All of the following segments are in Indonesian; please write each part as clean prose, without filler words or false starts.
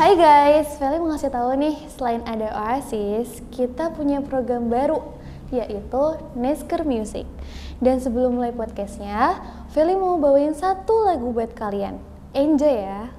Hai guys, Feli mau ngasih tahu nih, selain ada Oasis, kita punya program baru, yaitu Nesker Music. Dan sebelum mulai podcastnya, Feli mau bawain satu lagu buat kalian. Enjoy ya!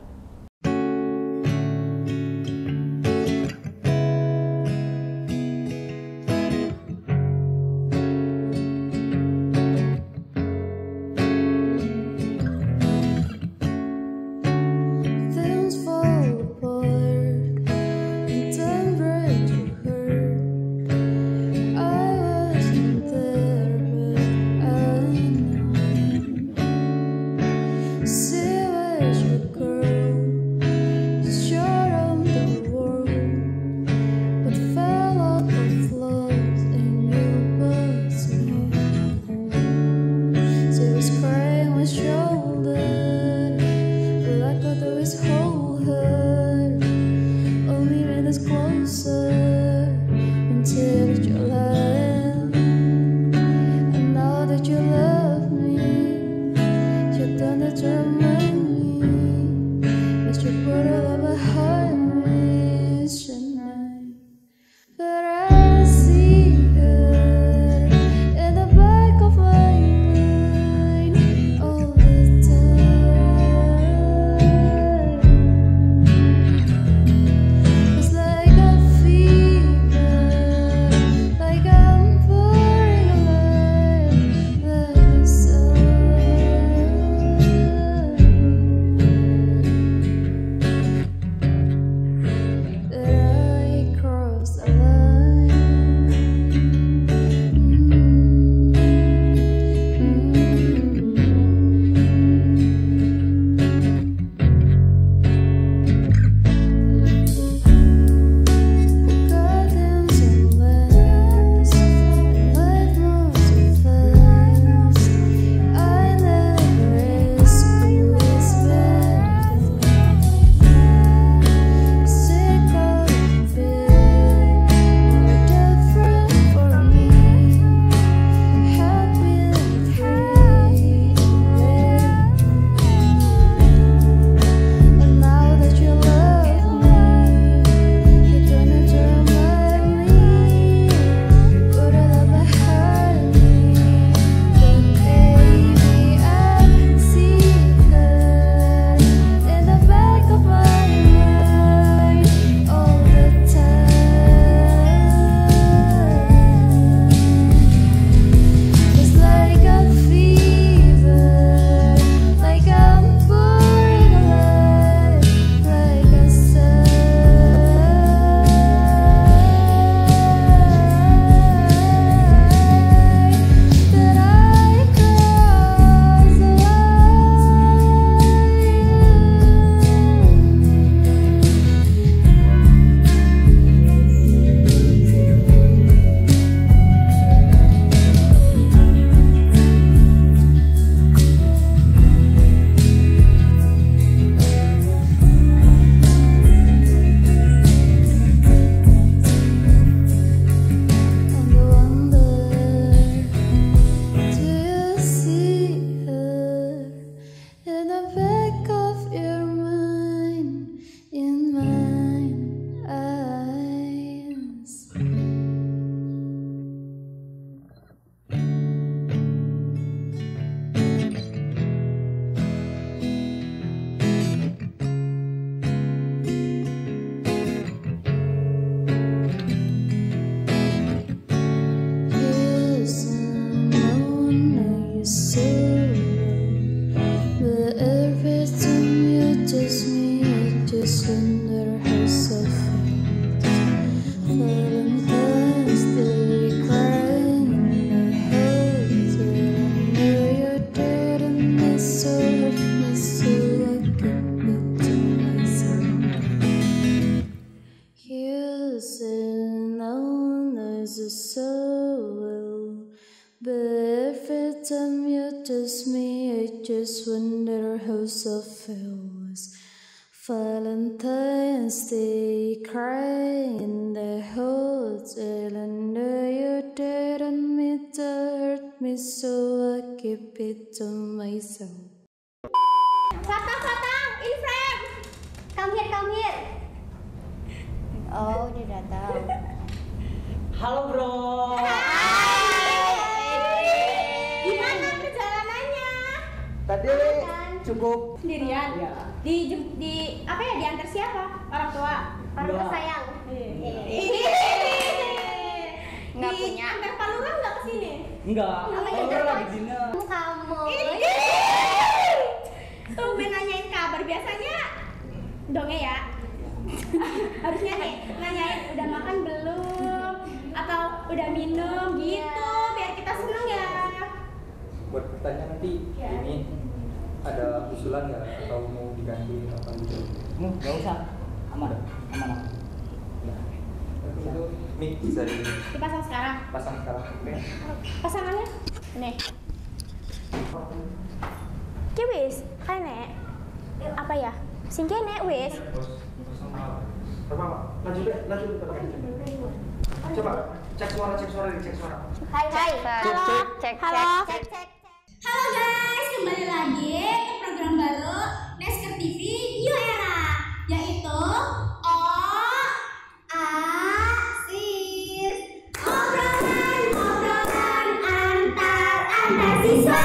Just wonder how so feels. Valentine's Day, crying in the hotel, and you didn't mean to hurt me, so I keep it to myself. Fatang, in frame. Come here. Oh, udah datang. Halo bro. Gimana perjalanannya? Tadi cukup Sendirian? ya. Di apa ya, diantar siapa? Orang tua? Orang Enggak. tersayang? Nggak punya. Antar Palura nggak kesini? Enggak. Namanya Kalau Jawa. lagi dinner. Kamu. Tuh nanyain kabar, biasanya dongeng ya. Harusnya nih nanyain udah makan belum atau udah minum gitu, biar kita seneng ya. Buat pertanyaan nanti ini ada usulan nggak atau mau diganti apa gitu? Enggak usah. Aman. Aman. Nah, itu mic bisa Dipasang sekarang. dipasang sekarang. Oke. Pasangannya nih. Wis, kan nek. Apa ya? Sing kene wis. Apa? Lanjut deh, lanjut. Coba cek suara, cek suara. Hai. Halo. Cek. Halo guys, kembali lagi ke program baru Nesker TV New Era, yaitu OASIS, obrolan antar siswa.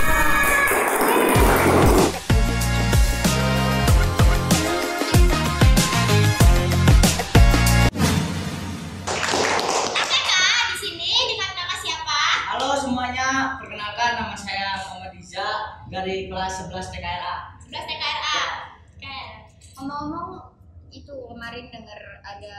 Di sini dengan kakak siapa? Halo semuanya, perkenalkan nama saya Muhammad Iza dari kelas 11 TKRA. 11 TKRA. Oke. Ngomong-ngomong, itu kemarin dengar ada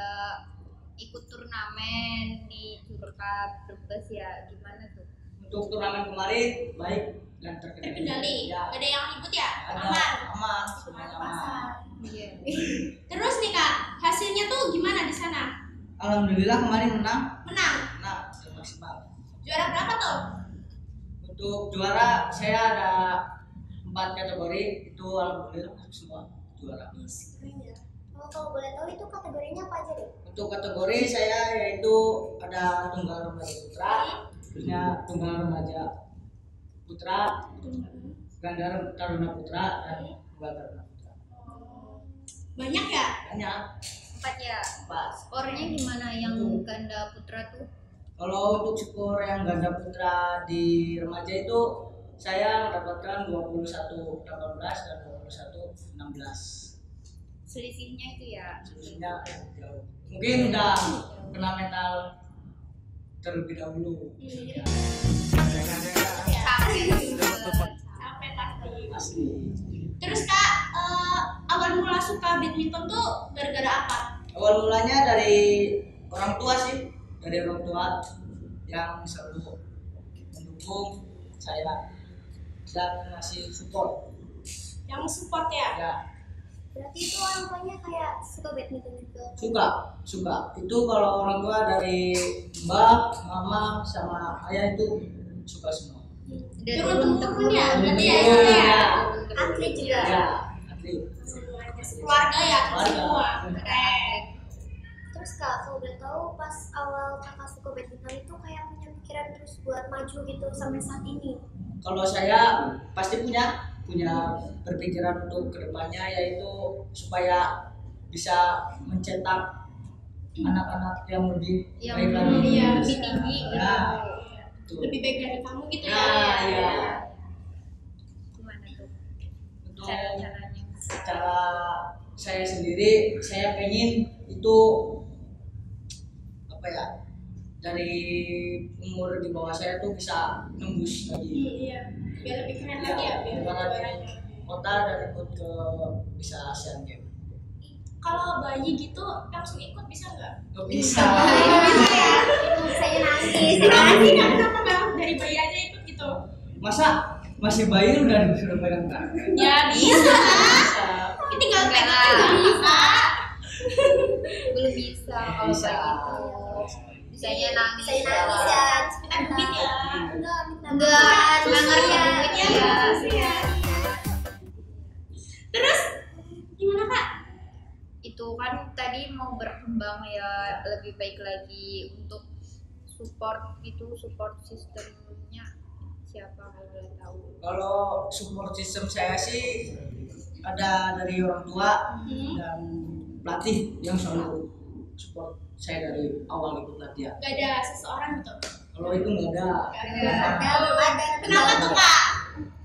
ikut turnamen di Curka Brebes ya, gimana tuh? Untuk turnamen kemarin baik dan Terkendali. Ya, Gak ada yang ribut ya? ada aman, semuanya aman. Iya. Terus nih kak, hasilnya tuh gimana di sana? Alhamdulillah kemarin menang, Menang. dan maksimal. Juara berapa tuh? Untuk juara saya ada 4 kategori, itu alhamdulillah semua juara. Keren ya. Kalau boleh tahu itu kategorinya apa aja deh? Untuk kategori saya yaitu ada tunggal remaja putra, terusnya tunggal remaja putra, ganda taruna putra, dan tunggal taruna putra. Banyak ya? Banyak 4 ya. 4. Skornya gimana yang ganda putra tuh? Kalau untuk skor yang ganda putra di remaja itu saya mendapatkan 21-18 dan 21-16. Selisihnya itu ya. Sebenarnya jauh. Mungkin udah kena mental terlebih dahulu. Capek pasti. Asli. Terus kak, awal mula suka badminton tuh gara-gara apa? Awal mulanya dari orang tua sih, dari orang tua yang selalu mendukung saya dan ngasih support. Yang support ya? Ya, Berarti itu orang tuanya kayak suka badminton juga. suka. Itu kalau orang tua dari mbak, mama, sama ayah itu suka semua. Turun-temurun ya? Berarti ya? Turun, Ya? ya. Atlet juga? Ya, atlet. Semuanya, keluarga ya? Keluarga. Semua? Keren. Terus kak, kalau boleh tahu pas awal kakak suka badminton itu kayak punya pikiran terus buat maju gitu sampai saat ini? Kalau saya pasti punya berpikiran untuk kedepannya, yaitu supaya bisa mencetak anak-anak yang lebih Yang baik lagi. Iya, lebih tinggi gitu. Ya, betul. Lebih baik dari kamu gitu ya? Nah, iya. Gimana tuh? Untuk Cara-caranya. cara saya sendiri, saya pengen itu apa ya, dari umur di bawah saya tuh bisa nembus lagi. Iya, biar lebih keren lagi ya, biar Bukan lebih dari keren. kota dan ikut ke bisa Asian Games. Kalau bayi gitu langsung ikut bisa nggak? Nggak bisa. Bisa ya? Saya nangis. Nanti nggak kenapa nggak dari bayi aja ikut gitu? Masa masih bayi udah disuruh pegang tangan? Ya bisa lah. Bisa. Tapi tinggal pegang aja bisa. Belum bisa kalau Bisa. begitu. Bisanya nangis. Saya nangis ya. Kita duit ya. Enggak, Enggak ngerti Ya, duitnya. ya. Terus gimana kak? Itu kan tadi mau berkembang ya, lebih baik lagi untuk support sistemnya siapa kalau boleh tahu? Kalau support system saya sih ada dari orang tua dan pelatih yang selalu support saya dari awal itu latihan. Gak ada seseorang gitu. Kalau itu nggak ada. Kenapa tuh Kak?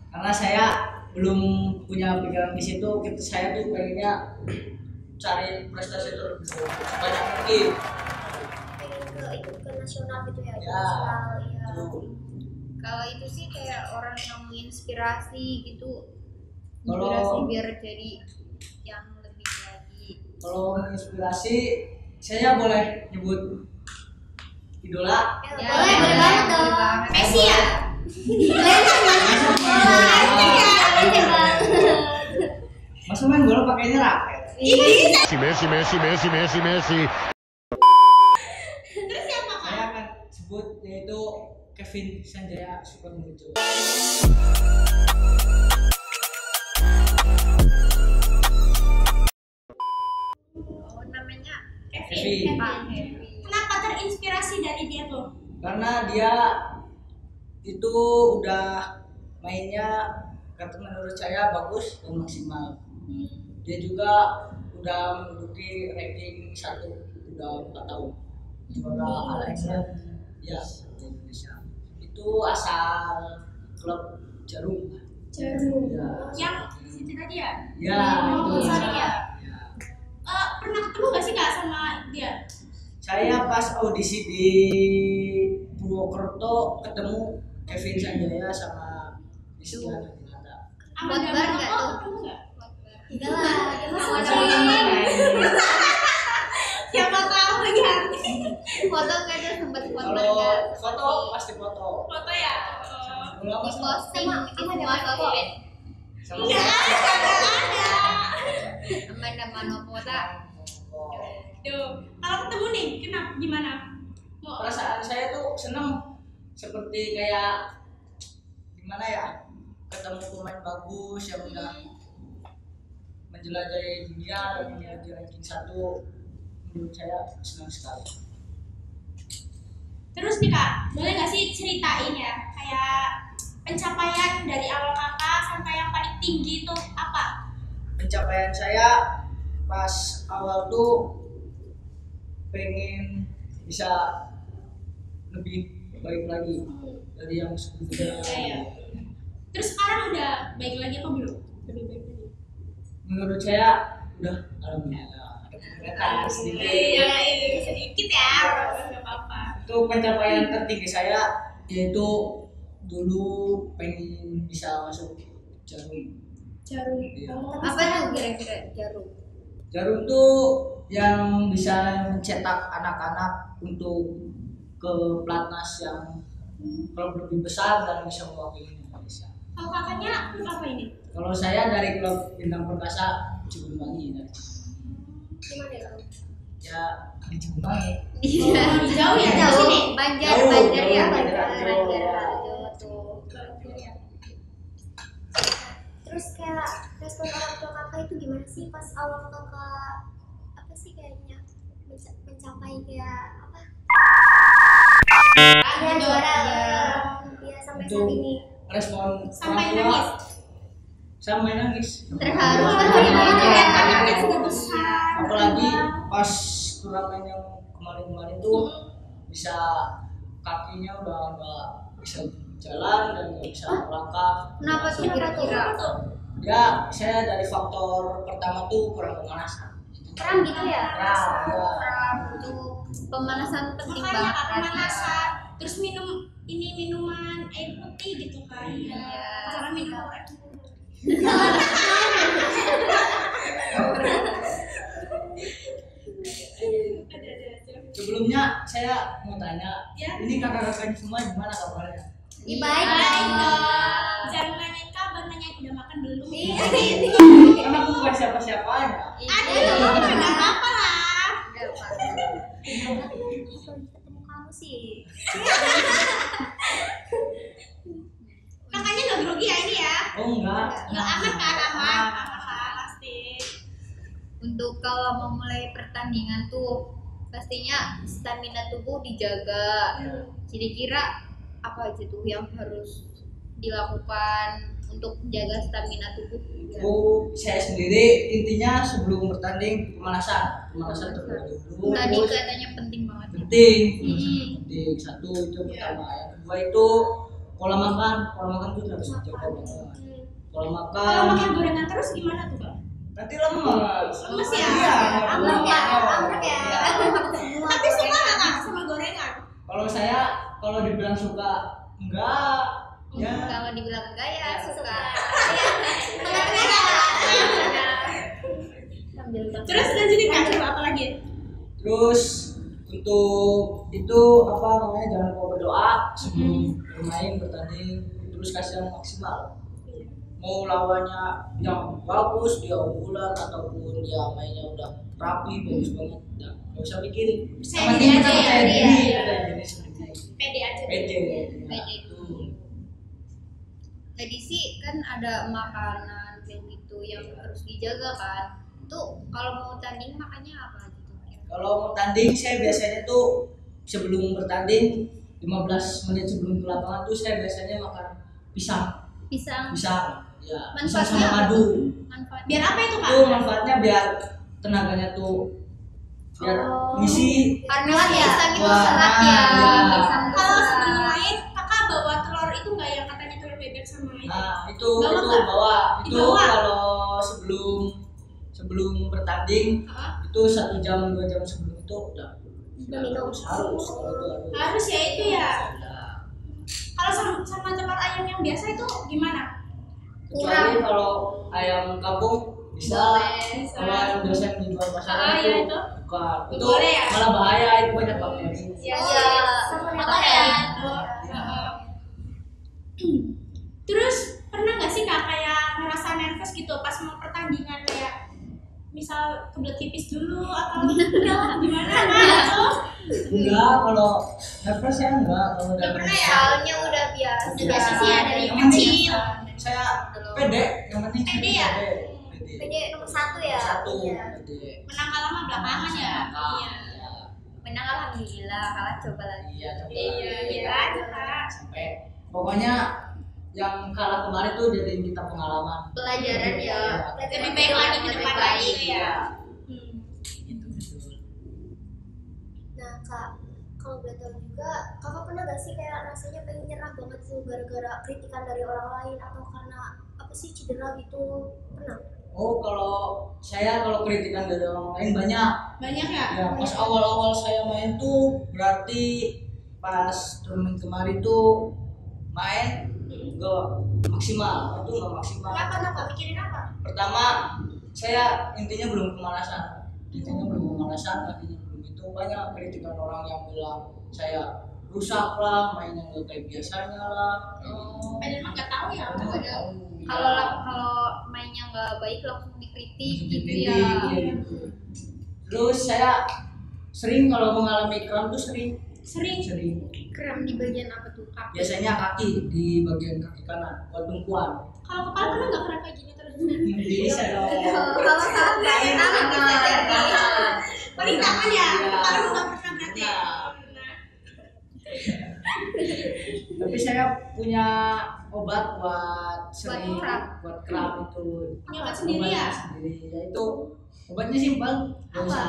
Karena saya belum punya pikiran di situ. Saya tuh pengennya cari prestasi terlebih banyak mungkin. Pengen ke ikut ke nasional gitu ya? Ya. Nasional, iya. Kalau itu sih kayak orang yang menginspirasi gitu, Kalau- inspirasi biar jadi yang lebih lagi. Kalau menginspirasi, saya boleh nyebut idola. Ya, boleh banget dong. banget. Messi ya? Masa main bola pakainya raket? Messi. Terus siapa Kak? Saya akan sebut yaitu Kevin Sanjaya Super Muncul. Oh, namanya Kevin. Kenapa terinspirasi dari dia tuh? Karena dia itu udah mainnya menurut saya bagus dan maksimal. Dia juga udah menduduki ranking 1 udah 4 tahun. Juara All-England ya di Indonesia. Itu asal klub Jarum. Jarum. Ya. Yang di situ tadi ya? Ya, Oh, itu. sorry ya. Ya. Pernah ketemu gak sih Kak sama dia? Saya pas audisi di Purwokerto ketemu Kevin Sanjaya sama Rizky Adinata. Sama Buat Damar bar nggak Nopo tuh? ketemu gak? Enggak lah, dia masih Sama kecil. Siapa tahu ya? foto nggak ada sempat foto Kalau nggak? foto pasti foto. Foto ya? Kalau apa Di sih? posting Sama- di sama semua ada sosmed. Sama Enggak ada. Amanda Manopota. Tuh, kalau ketemu nih, kenapa? Gimana? Mau Perasaan saya tuh seneng seperti kayak gimana ya, ketemu pemain bagus yang udah menjelajahi dunia dan menjadi ranking 1. Menurut saya senang sekali. Terus nih Kak, boleh nggak sih ceritain ya kayak pencapaian dari awal Kakak sampai yang paling tinggi itu apa? Pencapaian saya pas awal tuh pengen bisa lebih baik lagi dari yang sebelumnya. Iya. Terus sekarang udah baik lagi apa belum? Lebih baik lagi. Menurut saya udah alhamdulillah ada peningkatan sedikit. Iya, sedikit ya, nggak apa-apa. Itu pencapaian tertinggi saya, yaitu dulu pengen bisa masuk Jarum. Jarum. Iya. Apa tuh kira-kira Jarum? Jarum tuh yang bisa mencetak anak-anak untuk ke pelatnas yang klub lebih besar dan bisa mewakili Indonesia. Kalau kakaknya klub apa ini? Kalau saya dari klub Bintang Perkasa Cibunbangi dari Gimana ya? ya di Cibunbangi. Iya. Jauh ya dari Jauh. sini. Banjar, Jauh, Banjar jauh, ya. Banjar. Jawa tuh. Terus kayak respon orang tua kakak itu gimana sih pas awal kakak apa sih kayaknya mencapai kayak apa? Ya juara. Ya sampai saat Untuk ini. respon Sampai orang tua, nangis. sampai nangis. Terharu. Lihat anaknya sudah besar. Apalagi pas turnamen yang kemarin-kemarin tuh bisa kakinya udah nggak bisa jalan dan nggak bisa melangkah. Kenapa tuh kira-kira? Ya, saya dari faktor pertama tuh kurang pemanasan. Kram gitu ya? Kram, ya. Kram itu pemanasan penting Makanya banget Kak kan ya. pemanasan. Terus minum ini minuman air putih gitu kan. Iya. Jangan minum air putih. Sebelumnya saya mau tanya, Ya. ini kakak-kakaknya semua gimana kabarnya? Ini baik Baik dong. dong. Jangan nanyain kabar, nanyain udah makan belum. Karena aku bukan siapa-siapanya. Ada dong, nggak apa-apa lah. Ketemu kamu sih. Kakaknya nggak grogi ya ini ya? Oh enggak. Nggak aman kan? Aman lah pasti. Untuk kalau mau mulai pertandingan tuh pastinya stamina tubuh dijaga. Kira-kira apa aja tuh yang harus dilakukan untuk menjaga stamina tubuh. Saya sendiri intinya sebelum bertanding pemanasan dulu. Tadi terus katanya penting banget. penting. Satu itu pertama. Yang kedua itu pola makan itu harus dijaga banget. Pola Kalau makan. makan gorengan terus gimana tuh Kak? Nanti lemes. Lemes ya? Iya. Ambruk ya? Ambruk ya. Tapi suka nggak Kak sama gorengan? Kalau saya kalau dibilang suka enggak. Ya. Kalau dibilang enggak ya suka. Terus lanjutin Kak, coba apa lagi? Terus untuk itu apa namanya jangan lupa berdoa sebelum bermain bertanding, terus kasih yang maksimal. Mau lawannya yang bagus dia unggulan ataupun dia mainnya udah rapi bagus banget, nggak usah pikirin. Percaya Yang diri penting aja ya, percaya iya. diri, percaya diri sendiri. Pede aja. Pede. Pede. Tadi sih kan ada makanan kayak gitu yang harus dijaga kan. Tuh kalau mau tanding makannya apa gitu? Kalau mau tanding saya biasanya tuh sebelum bertanding 15 menit sebelum ke lapangan tuh saya biasanya makan pisang. Pisang. Ya, pisang Manfaatnya sama apa madu. Manfaat. Biar apa itu Kak? Itu manfaatnya biar tenaganya tuh biar ngisi. Karena Serat ya? pisang itu Wah, serat ya. nah. Pisang itu Kalau serat. sebelum main Kakak bawa telur itu nggak yang katanya telur bebek sama itu? Nah, itu Bawa itu nggak? bawa. Itu Dibawa? kalau sebelum bertanding Hah? itu 1 jam 2 jam sebelum itu udah Minum. harus kalau itu harus. Harus ya itu ya. Nah, Kalau sama telur ayam yang biasa itu gimana? kecuali kalau ayam kampung bisa. Boleh. Kalau ayam biasa yang dijual Ah, pasaran iya itu itu. bukan. Itu Boleh ya? malah bahaya, itu banyak bakteri. Iya. Makanya. Terus pernah nggak sih Kak kayak ngerasa nervous gitu pas mau pertandingan kayak misal kebelet pipis dulu atau gimana gitu? Enggak, kalau nervous ya enggak. Kalau Nggak pernah ya? Soalnya udah biasa. Udah biasa sih ya dari Yang penting kecil. saya pede, yang penting Pede ya? Pede. PD nomor 1 ya. Satu, Iya. pede. Menang kalah mah belakangan ya. Iya. Iya. Menang alhamdulillah, kalah coba lagi. Iya, coba. Iya, iya aja Kak. Sampai pokoknya yang kalah kemarin tuh jadiin kita pengalaman. Pelajaran ya. Lebih baik lagi ke depan lagi gitu ya. Gitu, betul. Nah kak, kalau boleh tahu juga, kakak pernah gak sih kayak rasanya pengen nyerah banget tuh gara-gara kritikan dari orang lain atau karena apa sih cedera gitu? Pernah? Oh, kalau kritikan dari orang lain banyak. Banyak ya? Ya, pas awal-awal saya main tuh berarti pas turnamen kemarin tuh main nggak maksimal, itu nggak maksimal. Kenapa? Mikirin apa? Pertama, saya intinya belum pemanasan, artinya belum itu banyak kritikan orang yang bilang saya rusak lah, mainnya nggak kayak biasanya lah. Padahal mah nggak tahu ya. Kalau mainnya nggak baik langsung dikritik gitu ya. Gitu. Terus saya sering kalau mengalami kram tuh sering. Kram di bagian apa tuh? Kaki. Biasanya kaki di bagian kaki kanan, buat tumpuan. Kalau kepala pernah nggak kena kayak gini terus? Bisa dong. Kalau tangan bisa jadi. Paling tangan ya. Iya. Kepala lu nggak pernah berarti. Nah. Tapi saya punya obat buat sering buat kram itu. Punya obat sendiri ya? Sendiri. Ya itu obatnya simpel, nggak usah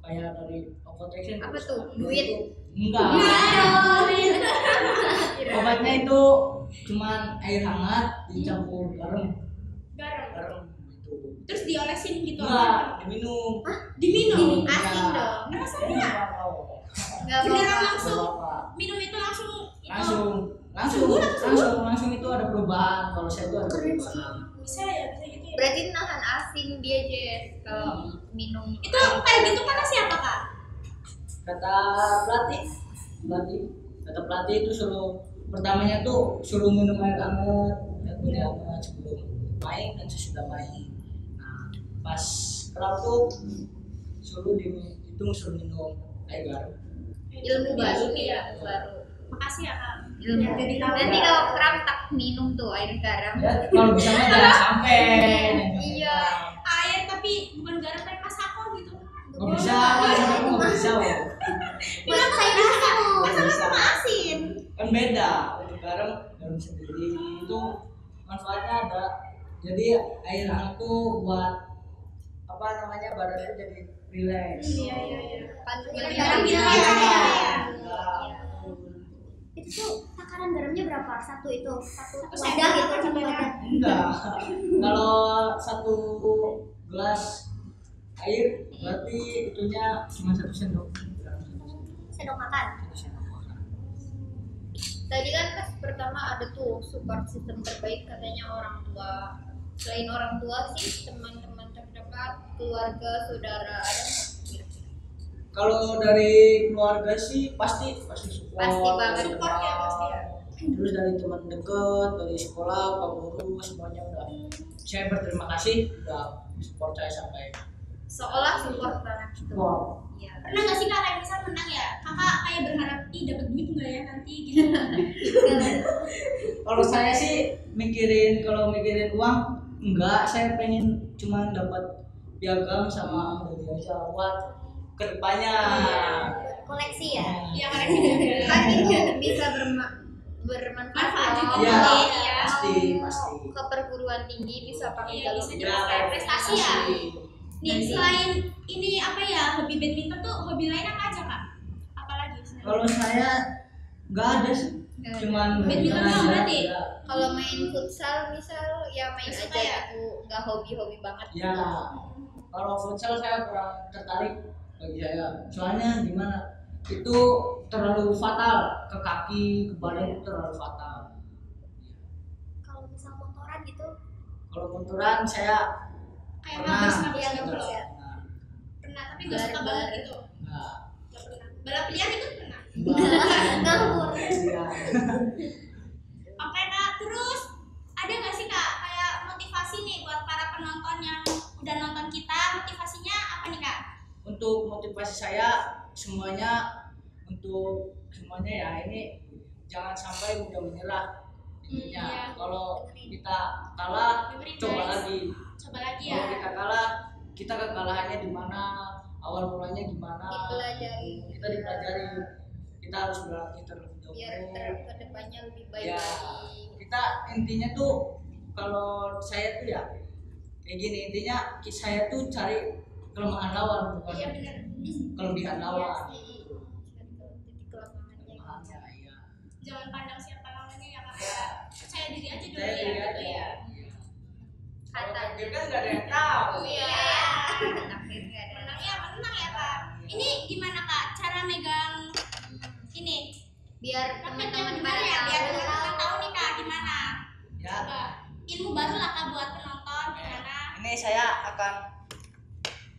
kayak dari Okotection. Apa tuh? Duit? Enggak. Iya. Obatnya itu cuman air hangat dicampur garam gitu. Terus diolesin gitu. Enggak, diminum. Diminum. Iya. Asin dong. Rasanya Nggak tahu. Nggak beneran apa-apa. langsung Apa? minum itu langsung langsung itu ada perubahan. Kalau saya itu ada perubahan. bisa gitu ya. Berarti nahan asin dia Jess kalau minum. Itu kayak gitu kata siapa Kak? Kata pelatih itu pertamanya tuh suruh minum air hangat sebelum main dan sesudah main. Nah, pas kram tuh suruh minum air garam. Ilmu baru nih ya, baru. Makasih ya Kak. Ilmu. Ya, jadi tahu. Nanti kalau kram tak minum tuh air garam. Ya, kalau bisa mah jangan sampai. Iya. Air tapi bukan garam kayak masako gitu. Nggak bisa. Bilang saya bisa. Masa sama asin. Kan beda. Untuk garam sendiri itu manfaatnya Jadi air hangat tuh buat apa namanya badan itu jadi rileks. Iya. Kandungan Garam garamnya. Itu tuh takaran garamnya berapa? Satu itu, satu Satu wadah sendok gitu, apa satu gimana? wadah. Enggak. Kalau 1 gelas air berarti itunya cuma 1 sendok. Sendok makan. Tadi kan pas pertama ada tuh support system terbaik katanya orang tua. Selain orang tua sih teman-teman terdekat, keluarga, saudara ada nggak? Kalau dari keluarga sih pasti support. Pasti banget. Support ya, pasti ya. Terus dari teman dekat, dari sekolah, pak guru semuanya udah. Saya berterima kasih udah support saya sampai Seolah support banget gitu. support. Iya. Pernah nggak sih kak kayak misal menang ya, kakak kayak berharap ih dapat duit nggak ya nanti gitu? Kalau saya sih kalau mikirin uang enggak, saya pengen cuma dapat piagam sama medali aja buat kedepannya. Koleksi ya. Iya karena gitu. Kan itu bisa bermanfaat Manfaat loh. juga. Iya, Iya. pasti. Ke perguruan tinggi bisa pakai Iya, jalur bisa Ya, juga kayak prestasi ya. pasti. Nih selain ini apa ya, hobi badminton tuh hobi lain apa aja kak? Apalagi sebenarnya? Kalau saya nggak ada sih, cuman Badminton aja. doang berarti? Ya. Kalau main futsal misal ya main Suka aja ya? gitu, nggak hobi-hobi banget. Ya, kalau futsal saya kurang tertarik bagi saya. Soalnya gimana? Itu terlalu fatal ke kaki, ke badan itu terlalu fatal. Kalau misal motoran gitu, Kalau motoran saya Kayak pernah. ngabers Iya, gitu loh. ya. Pernah tapi nggak suka banget gitu. Nah, Nggak pernah. Balap liar itu pernah. ngawur. iya. Oke kak, terus ada nggak sih kak kayak motivasi nih buat para penonton yang udah nonton kita, motivasinya apa nih kak? Untuk motivasi saya semuanya ya ini jangan sampai mudah menyerah. Intinya Iya. kalau kita kalah Dengerin, coba guys. lagi. Coba lagi ya. Kalau kita kalah, kita kekalahannya di mana, awal mulanya gimana, Dipelajari. kita dipelajari, kita harus berlatih terlebih Biar dahulu. ke depannya lebih baik Ya, lagi. kita intinya tuh kalau saya tuh ya kayak gini, intinya saya tuh cari kelemahan lawan bukan Iya benar. kelebihan lawan. Titik kelemahannya. Kelemahannya, iya. Jangan pandang siapa lawannya ya kak. Ya. Percaya diri aja dulu Saya ya. diri Gitu aja. ya. Iya. Kalau Kata takdir kan nggak ada yang tahu. Iya. takdir nggak ada. Menang ya menang ya kak. Ini gimana kak cara megang ini? Biar Teman-teman teman-teman gimana ya? pada Biar tahu. teman-teman tahu nih kak gimana? Ya. Coba ilmu baru lah kak buat penonton gimana? Ini saya akan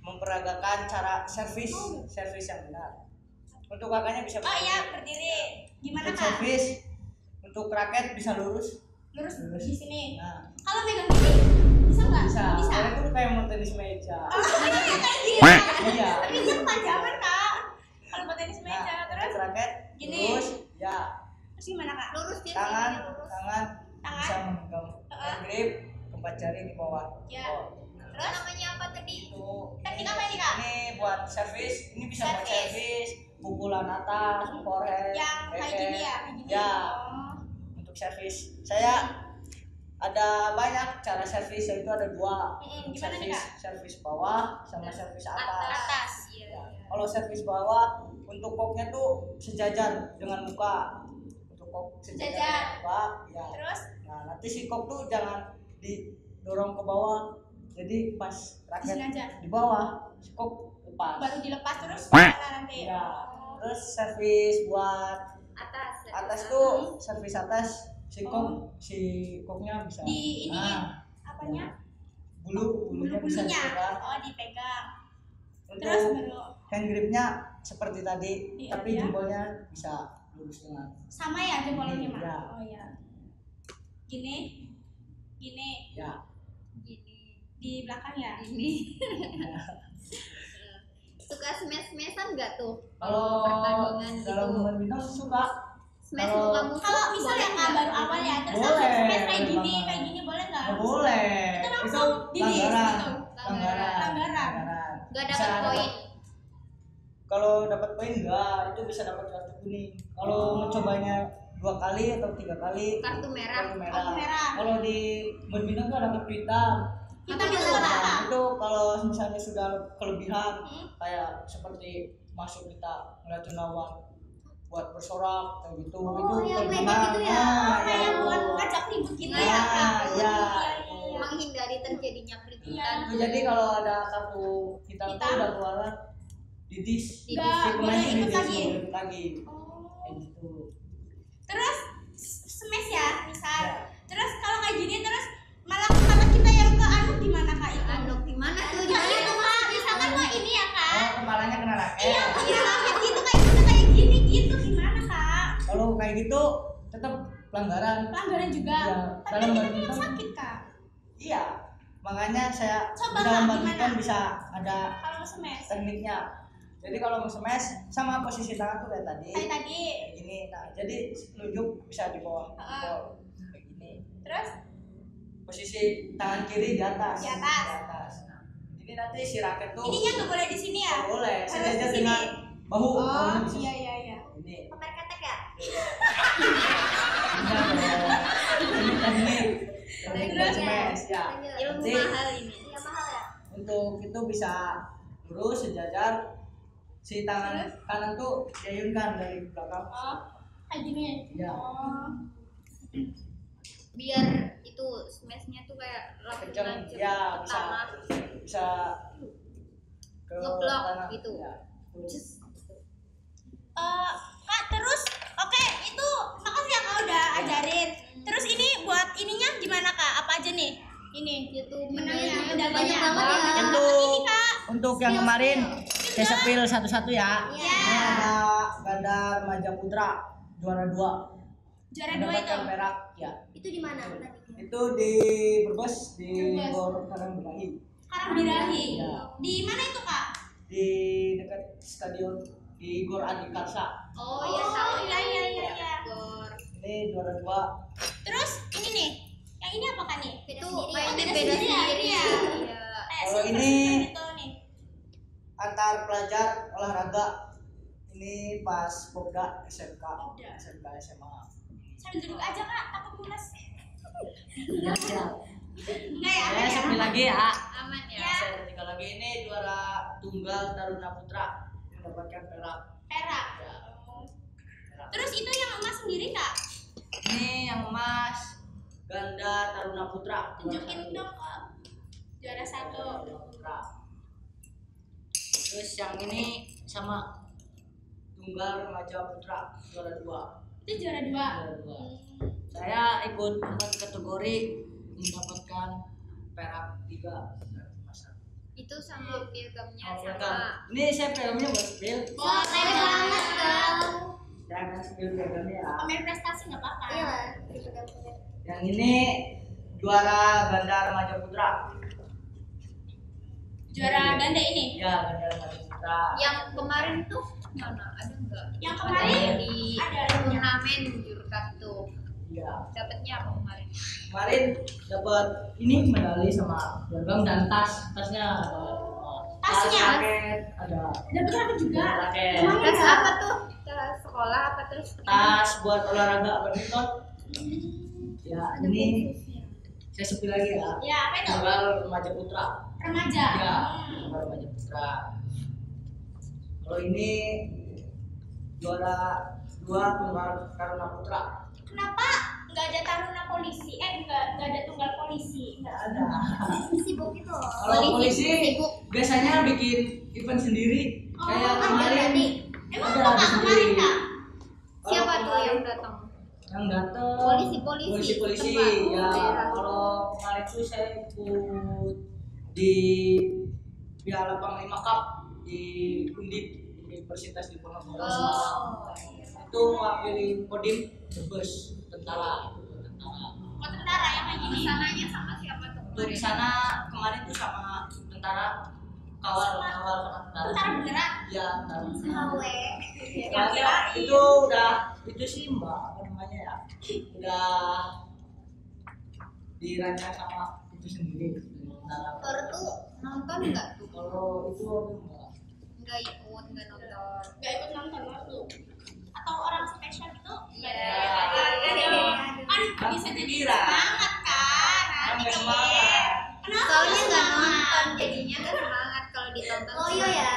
memperagakan cara servis yang benar. Untuk kakaknya bisa Oh iya berdiri. Gimana Untuk kak? servis, untuk raket bisa lurus. Lurus di sini. Nah, Kalau megang gini bisa nggak? bisa. Bisa. Saya tuh kayak mau tenis meja. Kayak gini. Iya. Tapi itu kepanjangan kak. Kalau buat tenis meja Nah, terus untuk raket gini. lurus, ya. terus gimana kak? Lurus dia Tangan, sini, lurus. tangan Tangan. bisa memegang hand grip, keempat jari di bawah. Ya. Oh, Terus namanya apa tadi? itu Teknik apa ini, Kak? Ini buat servis, ini bisa buat Servis. servis, pukulan atas, forehand, Yang kayak backhand. gini ya? Kayak gini. Ya, Oh. untuk servis. Saya ada banyak cara servis, yaitu ada dua. Mm-mm, Untuk gimana nih, servis, Kak? servis bawah sama servis atas. Atas. Iya. Ya. Kalau servis bawah, untuk koknya tuh sejajar dengan muka. Untuk kok sejajar Sejajar. dengan muka, ya. Terus Nah, nanti si kok tuh jangan didorong ke bawah. Jadi pas di raket sini aja. di bawah, si kok lepas. Baru dilepas terus gimana nanti? Ya. Oh. Terus servis buat Atas. atas tuh servis atas si koknya bisa. Di ini Nah, apanya? bulunya bisa Bulu-bulunya. dipegang. Oh, dipegang. Untuk Terus baru hand gripnya seperti tadi, Iya, tapi iya. jempolnya bisa lurus dengan. sama ya jempolnya mah. Iya. Oh iya. Gini. Gini Ya. Gini. di belakang ya. Ini. Suka smash-smashan nggak tuh? Kalau pertandingan dalam gitu. badminton suka. Smash kalau- muka musuh. Kalau misal boleh yang nggak? baru awal ya, terus Boleh, langsung smash kayak boleh gini, banget. kayak gini boleh nggak? Nggak boleh. Itu Itu langsung dilis pelanggaran. gitu. Pelanggaran. Nggak Bisa dapat poin. Kalau dapat poin enggak, itu bisa dapat kartu kuning. Kalau mencobanya 2 kali atau 3 kali Kartu merah. Kartu merah. Kalau di badminton tuh ada kartu hitam. Kita itu apa? Nah, itu kalau misalnya sudah kelebihan kayak seperti masuk kita ngeliatin lawan buat bersorak kayak gitu itu yang kelebihan. kayak gitu ya. Kayak buat ngajak ribut gitu ya. Nah, ya. Menghindari terjadinya kritikan. Itu jadi kalau ada kartu hitam tuh udah keluaran didis. Nggak boleh ikut lagi. Ikut lagi. Kayak gitu. Terus smash ya misal. Ya. Terus kalau kayak gini terus malah kita yang ke anu gimana kak itu? Andok gimana tuh? Nah itu kak, misalkan mau ini ya kak. Oh, kepalanya kena raket. Iya kayak gitu kayak gini gitu gimana kak? Kalau kayak gitu tetap pelanggaran. Pelanggaran juga. Iya. Tapi Dalam kita badminton. yang sakit kak. Iya. Makanya saya Coba, di dalam Kak, badminton gimana? bisa ada Kalau smash tekniknya. Jadi kalau mau smash sama posisi tangan tuh kayak tadi. kayak tadi. Kayak gini. Nah, jadi telunjuk bisa di bawah. Heeh. Kayak gini. Terus Posisi tangan kiri di atas. Di atas. Di atas. Nah, ini nanti si raket tuh ininya nggak boleh di sini ya? nggak boleh. Harus Sejajar di sini. dengan bahu. Oh Bahunya bisa iya. Ini. Pamer ketek ya? Ini teknik. Teknik Terus, smash ya. Ilmu Nanti mahal ini. Iya mahal ya? untuk itu bisa lurus sejajar, si tangan kanan tuh diayunkan dari belakang. Oh kayak gini. Ya. Oh. Biar itu smashnya tuh kayak Kenceng, langsung ya ke bisa tanah. bisa ke Ngeblok tanah gitu. Ya. Kak terus oke itu makasih ya kak udah ajarin. Terus ini buat ininya gimana kak? Apa aja nih? Ini Itu menangnya menangnya udah banyak banget ya. Untuk Ini kak. untuk yang kemarin saya sepil satu-satu ya. Iya. Ini ada ganda remaja putra juara 2. Juara 2 itu. Mendapatkan perak ya. Itu di mana tadi? Itu di Brebes di Brebes. Gor Karangbirahi. Karambirahi. Iya. Di mana itu kak? Di dekat stadion di Gor Adikarsa. Oh Oh iya tahu iya. Gor. Ini juara 2. Terus ini nih. Yang ini apa kan nih? Itu sendiri ya? mainnya Beda beda sendiri ya? sendiri Iya. Iya. Kalau silver ini- gitu nih. Antar pelajar olahraga ini pas Popda SMK, Popda. SMK SMA. Sambil duduk aja kak, takut mules. Ya, siap. Enggak ya? Saya sepil lagi ya. Aman ya. Ya. Saya tiga lagi ini juara tunggal Taruna Putra mendapatkan perak. Perak. Ya, perak. Terus itu yang emas sendiri kak? Ini yang emas ganda Taruna Putra. juara Tunjukin satu. dong kak. Juara 1. Taruna Putra. Terus yang ini sama tunggal remaja putra juara 2. Itu juara 2. Juara 2. Saya ikut 4 kategori mendapatkan perak 3. Itu sama piagamnya Oh, sama. piagam. Ini saya filmnya buat spill. Boleh banget dong. Saya akan spill piagamnya ya. Pamer prestasi nggak apa-apa. Iya lah. Itu kan. Yang ini juara ganda remaja putra. Juara ganda ini. Ya, ganda remaja putra. Yang kemarin tuh mana? Ada enggak? Yang kemarin di ada. turnamen jurkat tuh. Iya. Dapatnya apa kemarin? Kemarin dapat ini medali sama piagam dan tasnya ada. Tasnya? Raket ada. Dapat apa juga? Raket. Kemarin Tas ada. apa tuh? Tas sekolah apa terus? Tas buat olahraga badminton. Ya, ini saya sepi lagi ya. Ya apa itu? Tunggal remaja putra. Remaja. Ya, tunggal remaja putra. Kalau ini juara 2 tunggal Taruna Putra. Kenapa nggak ada taruna polisi? Nggak ada tunggal polisi. Nggak Ada. Sibuk itu loh. Kalau polisi sibuk. biasanya bikin event sendiri. Oh, Kayak ada kemarin. tadi. Emang Ada apa kak sendiri. kemarin kak? Kalau Siapa tuh kemarin- yang datang? Yang datang Polisi polisi setempat. ya. Daerah. Kalau kemarin itu saya ikut di Piala Panglima Cup di Undip Universitas di Ponorogo. Oh. Itu mewakili Kodim Brebes tentara. Oh tentara yang kayak gini. Sananya sama siapa tuh? Untuk di sana kemarin itu sama tentara kawal tentara. Tentara beneran? Ya, tentara. Hawe. Yang kira Itu udah itu sih Mbak apa namanya ya? Udah dirancang sama itu sendiri tentara. Aktor tuh nonton nggak tuh? Kalau itu aku enggak. Nggak ikut, nggak nonton. nggak ikut nonton waktu atau orang spesial itu? Iya. Nggak ada. jadinya nggak semangat kalau ditonton. Loyo ya.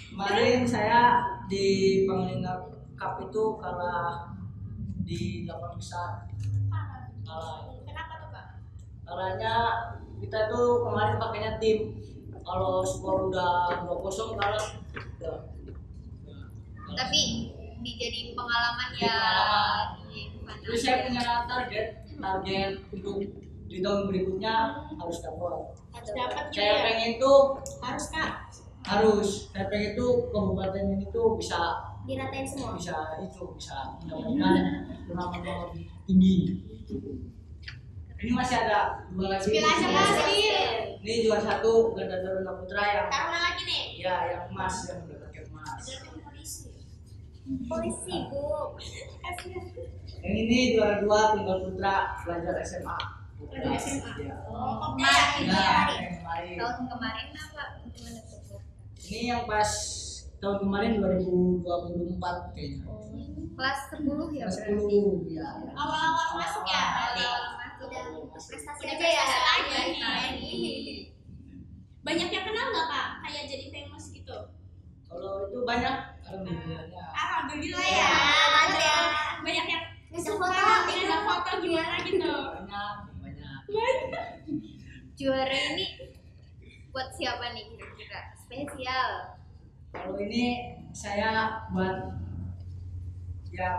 Kemarin saya di Panglima Cup itu kalah di 8 besar. Kalah. Kenapa tuh Kak? Kalahnya kita tuh kemarin pakainya tim. Kalau skor udah 2-0 kalah. Udah. Tapi dijadiin pengalaman ya. Pengalaman. Terus saya punya target untuk di tahun berikutnya harus dapat. Dapat Saya ya. pengen tuh Harus Kak. saya pengen tuh kabupaten ini tuh bisa Diratain semua. bisa mendapatkan turnamen yang lebih tinggi. Ini masih ada 2 lagi. Spill aja Kak, spill. Ini juara 1 Ganda Taruna Putra yang Taruna lagi nih. ya yang emas yang mendapatkan emas. Polisi, Bu. Yang ini juara 2 Tunggal Putra Pelajar SMA. Pelajar SMA. Ya. Oh, Kemarin Nah, ya. yang kemarin. Tahun kemarin apa? Gimana tuh? Ini yang pas tahun kemarin 2024 kayaknya. Kelas 10 ya Kelas berarti. 10 ya. Awal-awal masuk ya. Awal-awal masuk. Udah prestasi Udah aja ya. prestasi lagi nih. Banyak yang kenal nggak Kak? Kayak jadi famous gitu. Kalau itu banyak alhamdulillahnya. Alhamdulillah ya. Banyak ya. Banyak yang Bisa suka, foto. ada foto gimana gitu. Banyak. Juara ini buat siapa nih kira-kira? Spesial. Kalau ini saya buat yang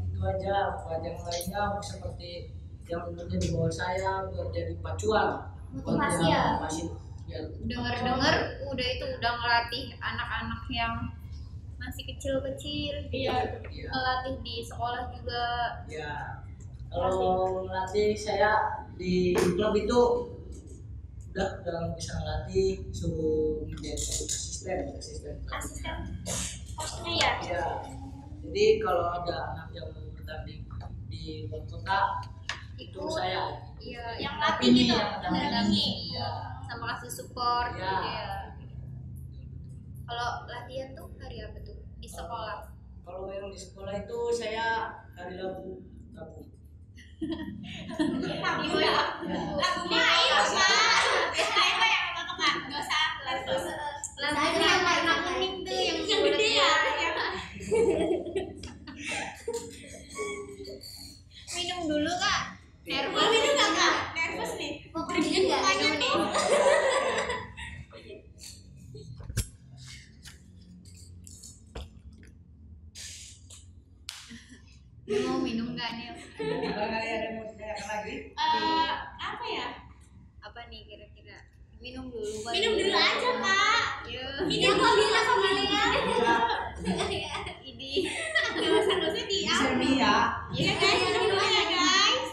itu aja, buat yang lainnya seperti yang umurnya di bawah saya buat jadi pacuan. Motivasi ya? Ya. Dengar-dengar udah ngelatih anak-anak yang masih kecil-kecil. Iya. Iya. Ngelatih di sekolah juga. Ya. Kalau melatih saya di klub itu udah bisa ngelatih, suruh menjadi asisten. Posnya ya. Ya. Jadi kalau ada anak yang mau bertanding di luar kota itu saya Iya, Yang yang latih gitu. mendampingi. Ya. Sama kasih support Ya. gitu ya. Kalau latihan tuh hari apa tuh? Di sekolah. Kalau yang di sekolah itu saya hari Rabu. Lagu ya. Lagu main Kak. Main Kak yang apa Kak? Gak usah. Lagu yang warna kuning tuh yang gede ya. Minum dulu Kak. Mau minum nggak Kak? Nervous nih. Mau pergi nggak? Mukanya tuh. Mau minum nggak nih? Barangkali ada yang mau ditanyakan lagi? Apa ya? Apa nih kira-kira? Minum dulu. Pak. Minum dulu aja Kak. Ya. Minum kok bisa kembalian. Ini. Gak usah di Bisa nih ya. Ya guys, minum dulu ya guys.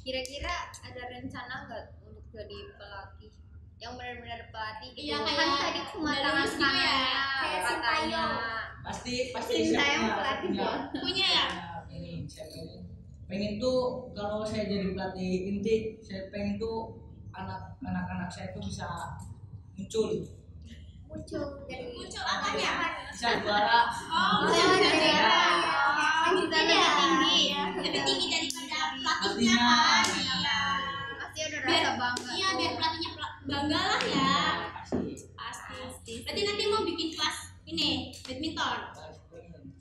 Kira-kira ada rencana nggak untuk jadi pelatih? Yang benar-benar pelatih gitu. Iya, Kan kayak tadi cuma udah tangan lulus gitu ya. kanannya Kayak katanya. Sintayong. Pasti Sintayong siapnya pelatih punya. ya? Punya ya? Saya pengen tuh kalau saya jadi pelatih inti, saya pengen tuh anak-anak saya tuh bisa muncul Muncul apanya? bisa juara. Oh, Bisa bisa jadi jadi. apa? Bisa lebih tinggi. Lebih tinggi daripada pelatihnya kan. Iya. Pasti ada Biar rasa bangga. Iya, biar pelatihnya bangga lah ya. Pasti. Pasti. Berarti nanti mau bikin kelas ini badminton.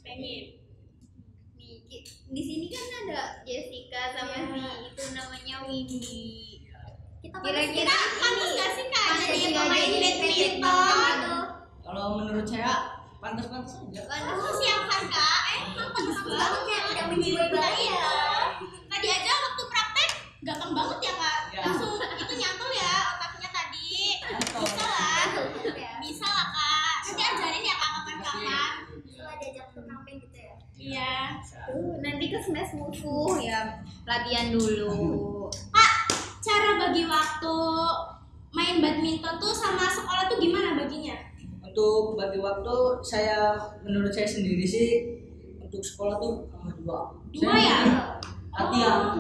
Pengen. Nih, di sini kan ada Jessica sama si itu namanya Windy. Kita Kira-kira Pantas gak sih Kak Pantas jadi nggak pemain jadi badminton? Kalau menurut saya pantas-pantas aja. Pantas siapkan Kak. Emang pantas banget ya. Udah menjiwai banget ya. Tadi aja waktu praktek gampang banget ya Kak. Ya. Langsung itu nyantol ya otaknya tadi. Nyantol. Bisa lah. Bisa lah Kak. Nanti ajarin ya Kak kapan-kapan. Setelah diajak turnamen gitu ya. Iya. Nanti ke smash musuh ya latihan dulu. Kak, cara bagi waktu main badminton tuh sama sekolah tuh gimana baginya? Untuk bagi waktu menurut saya sendiri sih untuk sekolah tuh nomor 2. Dua ya? Latihan.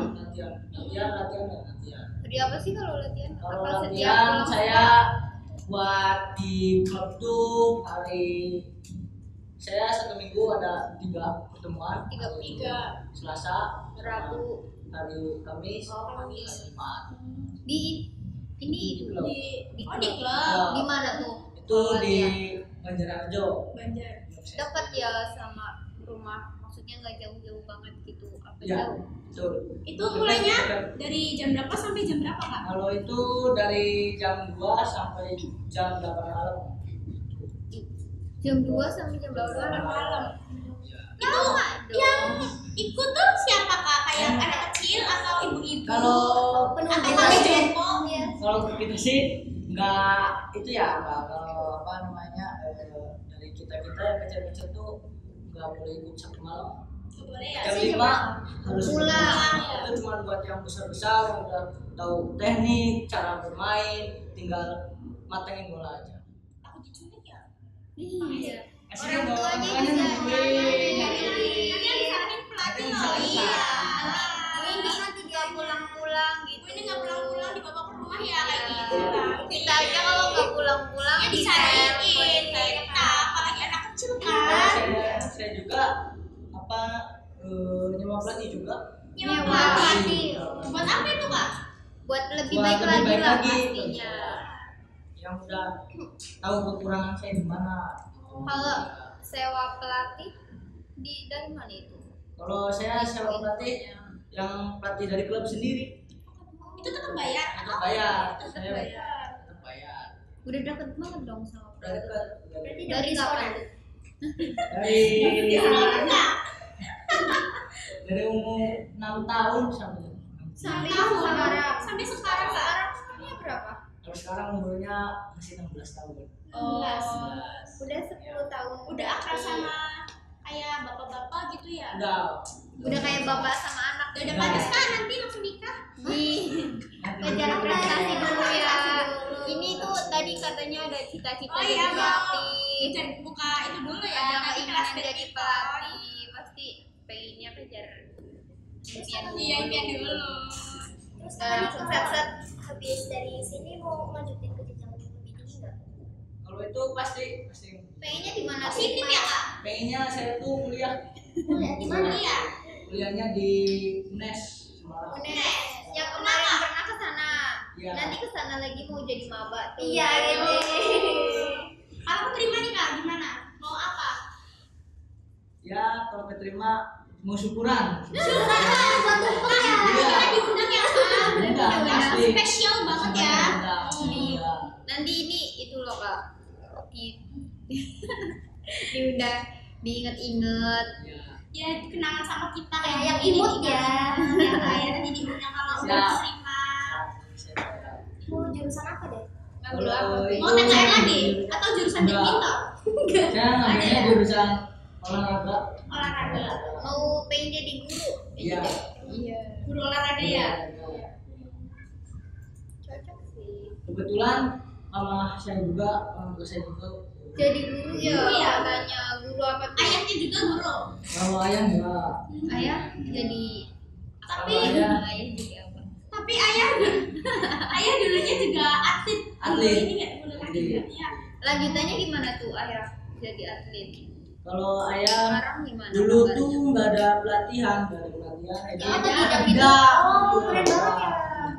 Jadi apa sih kalau latihan? Kalau Apa setiap latihan pulang saya buat di klub tuh hari saya satu minggu ada 3 pertemuan. 3 Selasa, Rabu, hari Kamis, Kamis. hari Jumat. Di ini Klub. di Oh, di klub. di mana tuh? Itu di Banjararjo. Banjar. Dekat ya sama rumah, maksudnya nggak jauh-jauh banget gitu, apa Ya, jauh? betul. Itu mulainya dari jam berapa sampai jam berapa, Kak? Kalau itu dari jam 2 sampai jam 8 malam. Jam 2 sampai jam 8 malam. Itu yang ikut tuh siapa, Kak? Kayak anak kecil atau ibu-ibu? Kalau atau kali jompo? kalau kita sih nggak itu ya, nggak kalau apa namanya dari kita yang kecil-kecil tuh nggak boleh ikut sampai malam. Nggak boleh ya? Jam Sih, 5 harus pulang. Itu cuma buat yang besar-besar yang udah tahu teknik, cara bermain, tinggal matengin bola aja. Aku diculik ya? Iya. Aslinya Orang bola tuanya makanya bisa diculik. Nanti yang disaranin pelatih loh. Iya. Ini nanti nggak pulang-pulang gitu. Ini nggak pulang-pulang dibawa ke rumah ya kayak gitu. Kita aja kalau nggak pulang-pulang Ya disayang, disariin kita, apalagi anak kecil kan. Saya juga apa nyewa pelatih juga. Nyewa pelatih. pelatih. Buat apa itu, Kak? buat lebih Buat baik lebih lagi baik lah lagi. pastinya. Yang udah tahu kekurangan saya di mana. Kalau sewa pelatih dari mana itu? Kalau saya sewa pelatih yang pelatih dari klub sendiri Itu tetap bayar. itu bayar. Tetap Saya bayar. tetap bayar. Udah deket banget dong sama Udah dekat. dari kapan? Dari umur 6 tahun sampai Sampai Tahun. sekarang. Sampai sekarang, Kak. Umurnya berapa? kalau sekarang umurnya masih 16 tahun. Oh, 16. udah 10 tahun. Udah akrab sama kayak bapak-bapak gitu ya? Udah kayak bapak sama anak. Udah pantas kan nanti langsung nikah? Kejar prestasi dulu ya. Ini tuh tadi katanya ada cita-cita Oh jadi iya, mau pelatih. cari buka itu dulu ya. Ada nanti keinginan kelas jadi badminton. pelatih. Pasti pengennya kejar impian Iya, impian dulu. Terus Dan sukses. habis dari sini mau lanjutin ke jenjang lebih tinggi nggak? Kalau itu pasti Pengennya di mana? Positif ya, Kak? pengennya saya tuh kuliah. Kuliah di mana? Iya. Kuliahnya di UNES Semarang. Unes, yang kemarin pernah ke sana. Iya. Nanti ke sana lagi mau jadi maba tuh. Iya, gitu. Aku terima nih, Kak. Gimana? Mau apa? Ya kalau keterima mau syukuran. Buat tumpeng ya. Iya. Kita diundang ya, Kak. Undang, Yang pasti. spesial banget ya. Undang, iya. Nanti ini itu loh Kak. Diundang, diinget-inget. Iya. Ya, kenangan sama kita kayak Kayak yang gini, imut Kak. ya. Ya, kayak nanti diundang kalau udah Siap. terima. Mau jurusan apa deh? Ngambil apa? Kalau Pi? Mau TKN lagi? Atau jurusan Enggak. badminton? Saya ngambilnya jurusan olahraga. Olahraga. Mau pengen jadi guru? Iya. Iya. Guru olahraga ya? Cocok sih. Kebetulan mama saya juga, orang tua saya juga. Jadi guru ya, Iya. katanya guru apa tuh? Ayahnya juga guru. Kalau ayah enggak. Ayah jadi Tapi Kalau ayah ayah jadi apa? tapi ayah dulunya juga atlet. Atlet. Ini nggak boleh lagi Iya. ya? Lanjutannya gimana tuh ayah jadi atlet? kalau ayah Sekarang gimana? dulu kabarnya? tuh nggak ada pelatihan. Itu Ya, ada tidak. tidak. Oh, keren banget ya.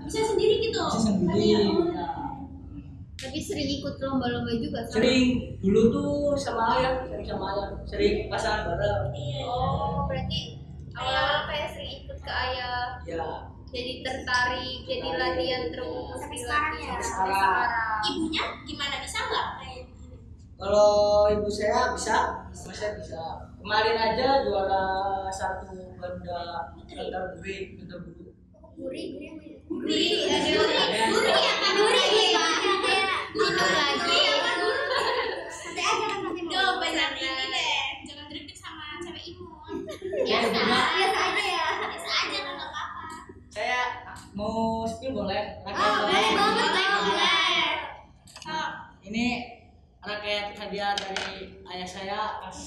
Bisa sendiri gitu. Bisa sendiri. Iya. Ya. Tapi sering ikut lomba-lomba juga sama? Sering dulu tuh sama ayah, sering pasangan bareng. Iya. Oh, berarti awal-awal kayak sering ikut ke ayah, Ya. jadi tertarik, jadi latihan terus, Sampai dilatih sekarang ya? sampai Sekarang. sekarang. Ibunya gimana, bisa nggak kayak gini? Kalau ibu saya bisa, sama saya bisa. Kemarin aja juara 1 benda antar guri, antar guru. Guri. Guri ya kan? Guri ya. Itu lagi. Santai aja kan nanti mau. Duh, benar ini deh. Jangan deket sama cewek imun. Ya, Biasa. benar. Biasa aja ya. Biasa aja kan nggak apa-apa. Saya mau spill boleh? Oh, boleh banget. Boleh. Oh, Ini rakyat hadiah dari ayah saya pas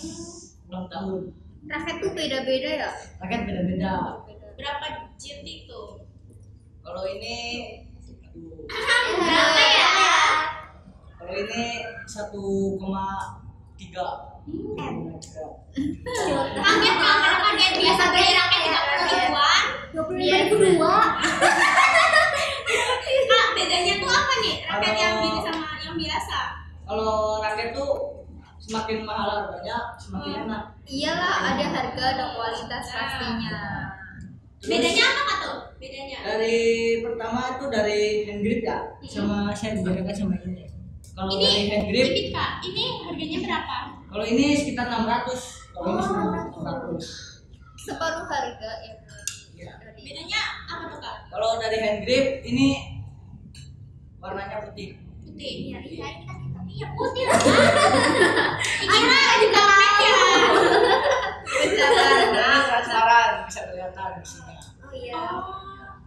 ulang tahun. Raket tuh beda-beda ya? Rakyat beda-beda. berapa JT itu? Kalau ini, aduh, Berapa ya? kalau ini 1,3. Kaget biasa beli raket 30-an. 25.002. Kak, bedanya tuh apa nih? Raket yang gini sama yang biasa? Kalau raket tuh semakin mahal harganya semakin enak. Iyalah, ada harga, ada kualitas pastinya. Bedanya apa Kak tuh? Bedanya? Dari pertama itu dari hand grip ya, sama saya dibedakan sama ini. Kalau Ini dari hand grip, Bibit Kak, ini harganya berapa? kalau ini sekitar 600. Kalau ini sekitar 600. Separuh harga ya. Ya. Bedanya apa tuh Kak? Kalau dari hand grip ini warnanya putih. Putih. Iya, ini kan kita. Iya putih lah. Kira juga raket ya. Ini transparan bisa kelihatan di sini. Oh iya. Oh,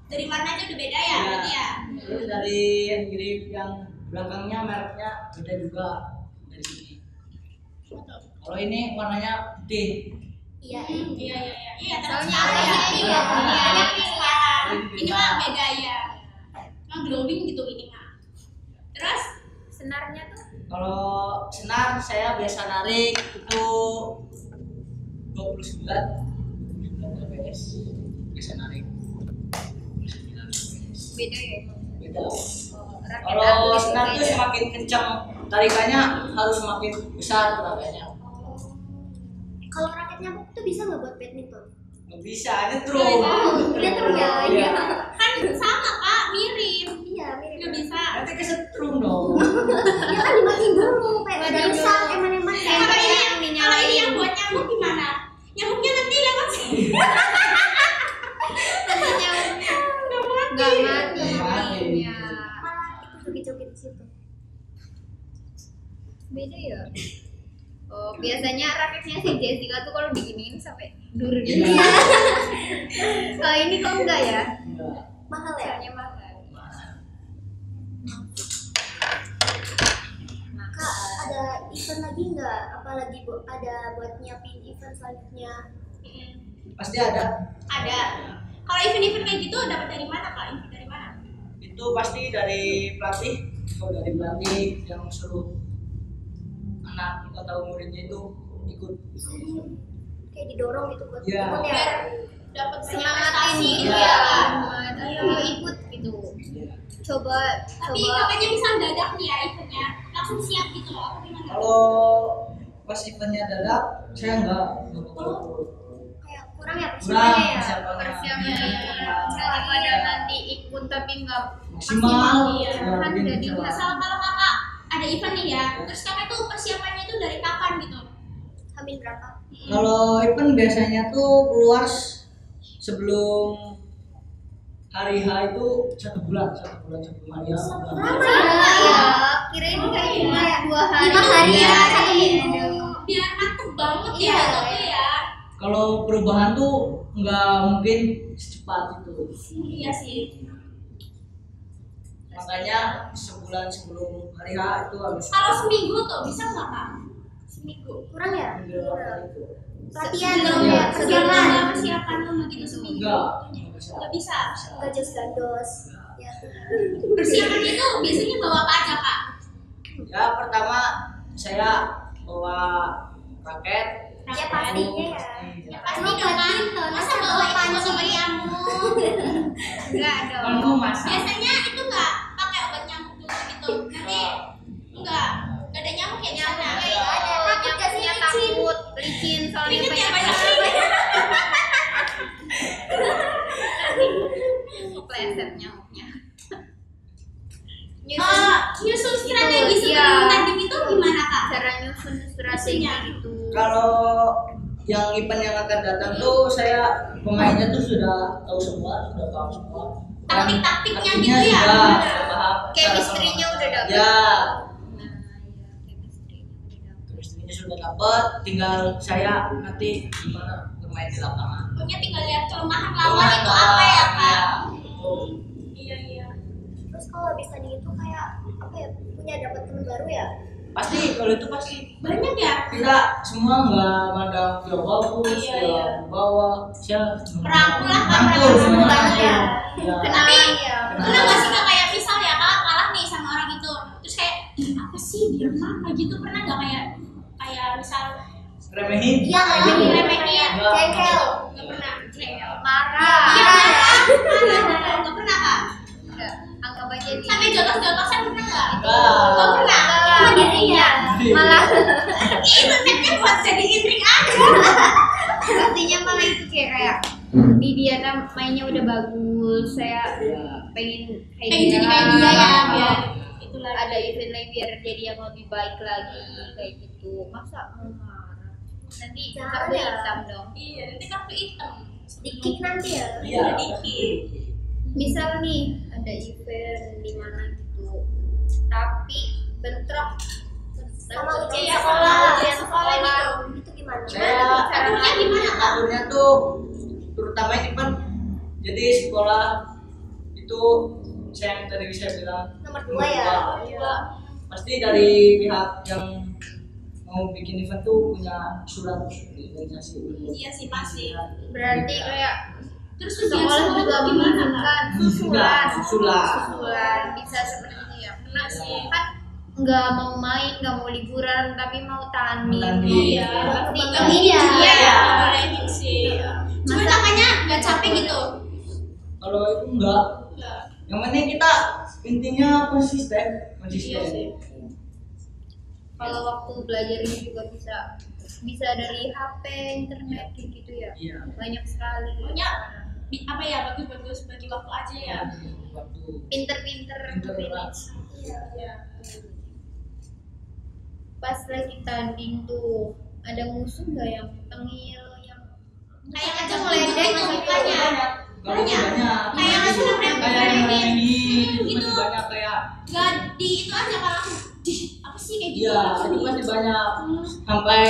dari warnanya udah beda ya berarti ya? Terus dari hand grip yang belakangnya mereknya beda juga dari sini. Kalau ini warnanya putih. Iya. Iya. Iya, Soalnya transparan ya. ada Iya, ini ya. iya, transparan. Ini Ini beda. mah beda ya. Mah glowing gitu ini mah. Terus senarnya tuh Kalau senar saya biasa narik itu 29 fps. Biasa narik 29 fps. beda ya. Beda. Raket Kalau aku senar itu tuh beda. semakin kencang tarikannya harus semakin besar tenaganya. Kalau raket nyamuk tuh bisa nggak buat badminton? Nggak bisa, nyetrum. Dia terus ya. Iya. kan sama Kak, mirip. Iya, mirip. Nggak bisa. Nanti kesetrum dong. Ya kan dimatiin dulu kayak ada Waduh. rusak eman-eman. Kalau ini yang buat nyamuk gimana? Nyamuknya nanti lewat sini. Nggak mati Nggak mati. ya. Malah itu joget-joget di situ. Beda ya. Oh, biasanya raketnya si Jessica tuh kalau diginiin sampai dur Iya. gitu. Kalau ini kok enggak ya? Enggak. Mahal ya? Soalnya mahal. Kak, ada event lagi nggak? Apalagi ada buat nyiapin event selanjutnya? Pasti ada. Ada. Kalau event-event kayak gitu dapat dari mana Kak? Info dari mana? Itu pasti dari pelatih. Kalau dari pelatih yang suruh anak atau muridnya itu ikut. Kayak didorong gitu buat Iya. ikut ya? Biar dapat banyak Semangatin prestasi gitu gitu Iya. ya Kak. Ayo ikut gitu. Iya. Coba Tapi coba kakaknya bisa dadak nih ya eventnya. Langsung siap gitu loh. Apa gimana? Kalau pas eventnya dadak, saya enggak bakal ikut. Kayak kurang ya Kurang persiapannya ya? persiapannya. persiapannya Iya. daripada nanti ikut tapi nggak Maksimal. Iya. Ya, Kan bikin jadi kecewa. Asal kalau kakak ada event nih ya, terus kakak tuh persiapannya itu dari kapan gitu? Hamin berapa? Kalau event biasanya tuh keluar sebelum hari H itu 1 bulan sebelum hari H. Lama sama ya? ya kirain kayak cuma 2 hari 5 hari ya? Iya, 1 minggu? Biar mantep banget ya Iya. itu tuh ya. Kalau perubahan tuh nggak mungkin secepat itu. Iya sih. Makanya sebulan sebelum hari H itu harus. Kalau seminggu tuh bisa nggak Kak? Seminggu? Kurang ya? Itu. Pelatihan Sebelum dong Iya. ya? Persiapan? persiapan dulu gitu seminggu. Enggak. Nggak bisa. Nggak jos gandos? Ya. Persiapan itu biasanya bawa apa aja Kak? Ya pertama saya bawa raket. Ya pastinya ya. Ya pasti dong kan. Masa bawa itu sama nyamuk? enggak dong Kamu masak. Biasanya itu nggak pakai obat nyamuk dulu gitu. Nanti nggak ada nyamuk ya di sana. Nyamuknya itu Takut nggak sih nyamuknya licin? takut licin soalnya Ingat ya banyak banyak. kepleset nyamuknya Nyusun strategi Itu, sebelum iya. tanding itu gimana Kak? cara nyusun strategi gitu Kalau yang event yang akan datang tuh saya pemainnya tuh sudah tahu semua, sudah paham semua. Dan Taktik-taktiknya taktiknya gitu ya? sudah paham. chemistry-nya udah dapet Ya, nah iya chemistry-nya udah dapet chemistry-nya sudah dapat, tinggal saya nanti gimana bermain di lapangan. Pokoknya tinggal lihat kelemahan lawan itu apa ya Kak? Iya, betul. Iya. Terus kalau habis tanding itu kayak apa ya? Punya dapat teman baru ya? Pasti kalau itu pasti Banyak ya? kita semua nggak mandang dia bagus, Iya, dia iya. bawah, saya Merangkul lah, Kak, merangkul merangkul semuanya banyak. merangkul. Ya. Tapi ya pernah nggak sih Kak kayak misal ya Kak kalah nih sama orang itu, terus kayak "Ih, apa sih dia mah kayak gitu pernah nggak kayak kayak misal Remehin. Iya, remehin. Jengkel. Nggak pernah. Jengkel. Marah. Iya, marah. Nggak pernah kak. Enggak, anggap aja di Sampai jotos-jotosan pernah nggak? Enggak. Nggak pernah. Cuma dirinya. malah Internetnya buat jadi intrik aja. artinya malah itu kayak di dia kan mainnya udah bagus, saya pengen Pengen jadi kayak dia ya, biar itu lagi. ada event lagi biar jadi yang lebih baik lagi kayak gitu. Masa mau marah nanti Jangan kartu ya. hitam dong. Iya, nanti kartu hitam. Dikit nanti ya. Iya. Dikit. Misal nih ada event di mana gitu, tapi bentrok Sama ujian Iya, sekolah. sama ujian sekolah gitu. Itu gimana? Saya Aturnya gimana kak? aturnya tuh terutama ini kan jadi sekolah itu saya yang tadi saya bilang Nomor 2 ya. Iya. pasti dari pihak yang mau bikin event tuh punya surat dari organisasi. Iya sih pasti. berarti kayak Terus ujian sekolah sekolah juga tuh gimana kak? menentukan Susulan. susulan bisa seperti itu ya. Iya sih. Kan nggak mau main, nggak mau liburan, tapi mau tanding. Tanding. Iya, pasti Buat nggak temen iya. ya. Iya, bolehin sih. Cuma Masa- makanya nggak capek gitu. Kalau itu enggak, Nggak. yang penting kita intinya konsisten. Iya sih. Kalau waktu belajar ini juga bisa dari HP, internet kayak gitu ya. Iya. Banyak sekali. Pokoknya apa ya, bagus-bagus bagi waktu aja ya. Waktu Pinter-pinter Pinter manage. Iya. Pas lagi tanding tuh ada musuh nggak yang tengil yang Kayak ngajak meledek tuh bukannya. kalau itu banyak. Kayak ngasih Kayak yang remehin, gitu. masih banyak kayak Nggak di itu aja kan langsung. "Dih, apa sih kayak gitu?" iya itu pasti banyak. Sampai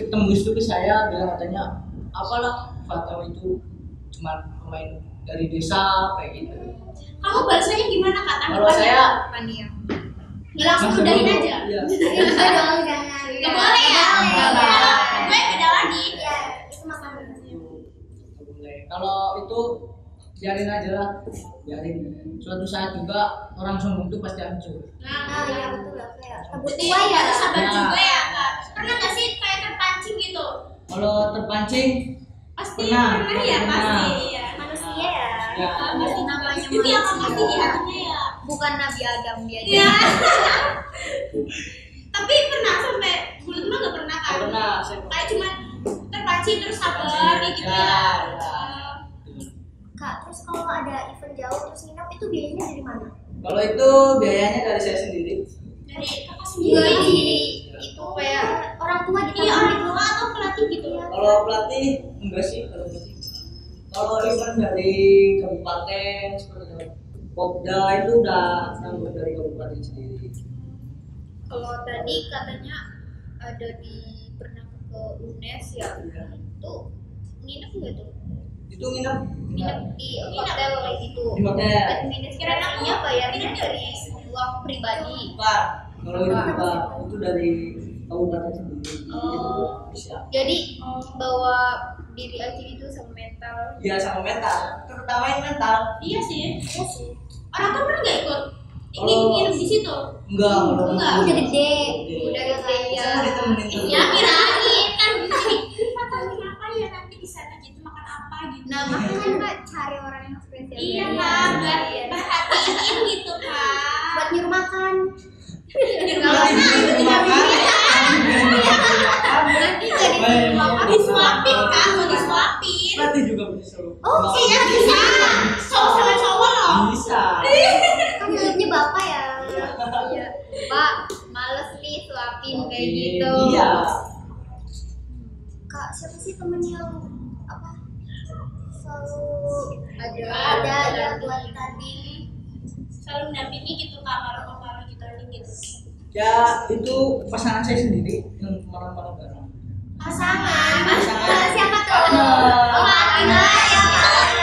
tembus tuh ke saya bilang katanya apalah Fatal itu cuma pemain dari desa kayak gitu. Kamu balasnya gimana kak? Kalau saya apa nih ya? Ya langsung masih udahin belum. aja. Iya. Bisa dong, jangan. Nggak boleh ya? Nggak Nggak boleh. boleh. Gue beda lagi. Iya, itu makanan. Nggak boleh. Kalau itu biarin aja lah, biarin. Suatu saat juga orang sombong itu pasti hancur. Nah, iya betul lah kayak tabur Berarti tua ya. harus sabar Ya. juga ya kak. Pernah nggak sih kayak terpancing gitu? Kalau terpancing Pasti Pernah. pernah ya Pernah. pasti. Iya. Manusia ya. ya Pasti namanya Itu yang manusia. pasti di hatinya ya. Bukan Nabi Adam dia. Iya. Tapi pernah sampai bulat mah nggak pernah kan? nggak pernah saya Kayak cuma terpancing terus sabar kayak gitu Ya, ya. ya. Kak, terus kalau ada event jauh terus nginep itu biayanya dari mana? Kalau itu biayanya dari saya sendiri. Dari kakak Iya, sendiri. itu kayak Orang tua di Iya orang tua atau pelatih gitu. Kalau pelatih enggak sih kalau pelatih. Kalau event dari kabupaten seperti itu, Popda itu udah nanggung dari kabupaten sendiri. kalau tadi katanya ada pernah ke UNES ya, itu nginep nggak tuh? Itu nginep Nginep di hotel kayak gitu. di hotel. Administrasinya bayarnya dari uang pribadi. Bukan. Kalau itu bukan, itu dari kabupaten sendiri. Oh. Bisa. Jadi bawa diri aja itu sama mental. Ya sama mental, terutama yang mental. Iya sih. Iya sih. Orang tua pernah nggak ikut? Ini Oh. nginep di situ. Enggak, kalau Enggak. itu Udah gede. Udah gede ya. Saya ditemenin terus. Ya kirain kan Fatal kenapa ya nanti di sana gitu makan apa gitu. Nah makanya kak cari orang yang spesial. Iya dari kak, dia. biar perhatiin gitu kak. Buat nyuruh makan. Biar Nanti makan, biar makan, Nanti jadi disuapin kan, mau disuapin. nanti juga bisa. Oh, Iya bisa. Cowok sama cowok loh. Bisa. Kan mulutnya bapak ya. Iya. Pak, males nih suapin kayak gitu. Iya. Kak, siapa sih temen yang apa? Selalu Ada ya buat tadi. Selalu mendampingi gitu kak kalau lagi tanding gitu. Ya itu pasangan saya sendiri yang kemarin-kemarin bareng. Pasangan. Pasangan. Siapa tuh? Partner. Oh, partner ya.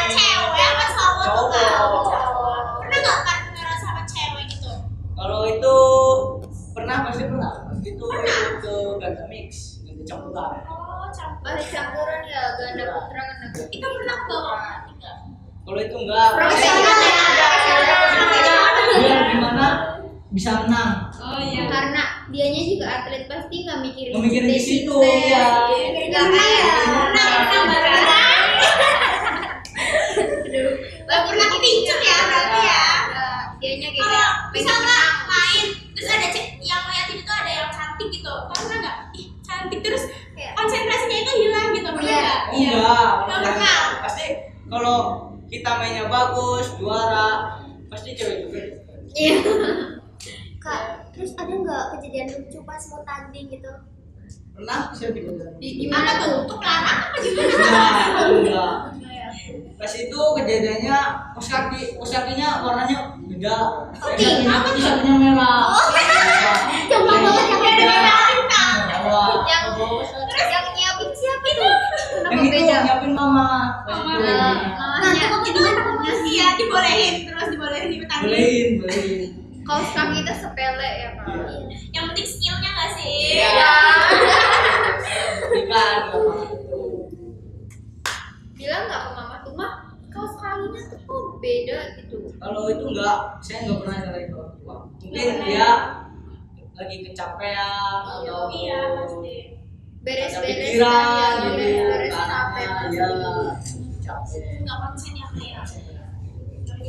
Cewek apa cowok tuh kak? Cowok. Pernah nggak partneran sama cewek gitu? Kalau itu pernah pasti pernah. Itu ke ganda mix, ganda campuran. Oh campur. Ada campuran ya ganda putra ganda putri. Kita pernah ke bawah tiga. Kalau itu enggak. Profesional ya. Biar gimana bisa menang. Oh iya. Karena dianya juga atlet pasti nggak mikirin Nggak mikirin ke situ, tes, ya. nggak kayak Gak pernah kepincut ya berarti ya. dianya Kalau kayak misalnya main terus ada yang liatin itu ada yang cantik gitu, pernah nggak? Ih cantik terus konsentrasinya itu hilang gitu, pernah nggak? Enggak. Nggak pernah. Pasti kalau kita mainnya bagus, juara, pasti cewek juga. iya. Kak, terus ada nggak kejadian lucu pas mau tanding gitu? Pernah bisa dibilang. Gimana Apa tuh? Kelarang apa gimana? Enggak. Pas itu kejadiannya kos kakinya warnanya beda. Sakinya merah. Coba banget yang Ada beda. yang nyiapin siapa itu kenapa Yang itu beda nyiapin mama. Pas itu. mamanya Itu kan iya dibolehin terus dibolehin di pertandingan. Bolehin. kaos kaki itu sepele ya kak Yang penting skillnya nggak sih? Iya. Ikan. bilang nggak ke mama tuh mah kaos kakinya tuh kok beda gitu Kalau itu enggak, saya enggak pernah nyalain orang tua. Mungkin dia lagi kecapean atau Iya pasti. beres-beres ada pikiran kan ya, gitu, beres-beres anaknya capek dia capek. Nggak konsen ya kayak.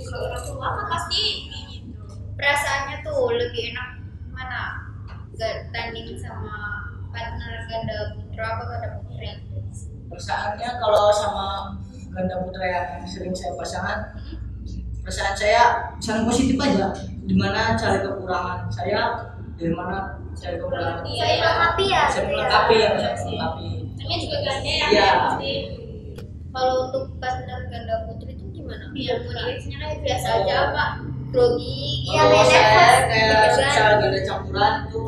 Kalau orang tua kan pasti kayak gitu. perasaannya tuh lebih enak mana tanding sama partner ganda putra apa ganda putri Perasaannya kalau sama ganda putra yang sering saya pasangan, perasaan saya sangat positif aja. Dimana cari kekurangan saya, dari mana cari kekurangan Iya, Saya melengkapi ya. saya gitu ya. melengkapi ya, saya melengkapi. Namanya juga ganda ya, Iya. pasti. kalau untuk partner ganda putri itu gimana? Iya, komunikasinya kayak biasa aja apa? Grogi Iya, Kalau beda, saya Mas. kayak Gitu kan? misal ganda campuran itu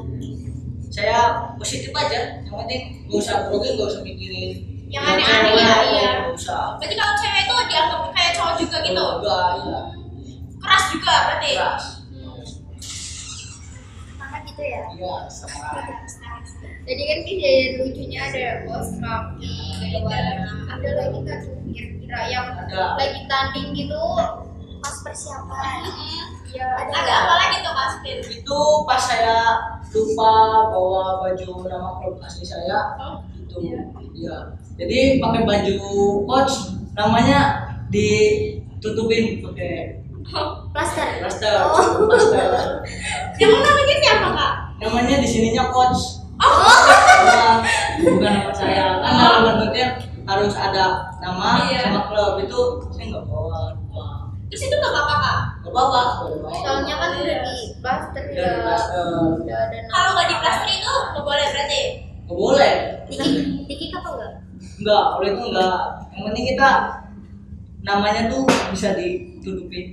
saya positif aja. Yang penting gak usah grogi, gak usah mikirin Yang aneh-aneh ya, iya. Gak usah. Berarti kalau cewek itu dianggap kayak cowok juga gitu. Enggak, iya. Keras juga berarti. Keras. Semangat gitu ya. Iya, sama. jadi kan kejadian lucunya ada kaos kaki kayak warna ada lagi nggak tuh kira-kira yang Ada. lagi tanding gitu Pas persiapan. ya Ada apa lagi tuh Mas Fir? Itu pas saya lupa bawa baju nama klub asli saya itu ya jadi pakai baju coach namanya ditutupin pakai Plaster. plaster plaster Yang namanya siapa Kak? namanya di sininya coach bukan nama saya kan dalam bentuknya harus ada nama Iya. sama klub itu saya nggak bawa Terus itu nggak apa-apa Kak? nggak apa-apa boleh main. soalnya kan udah di plaster Udah ya di plaster. udah ada Kalau nggak di plaster itu nggak boleh berarti. nggak boleh Dikit apa enggak? enggak kalau itu enggak yang penting kita namanya tuh bisa ditutupin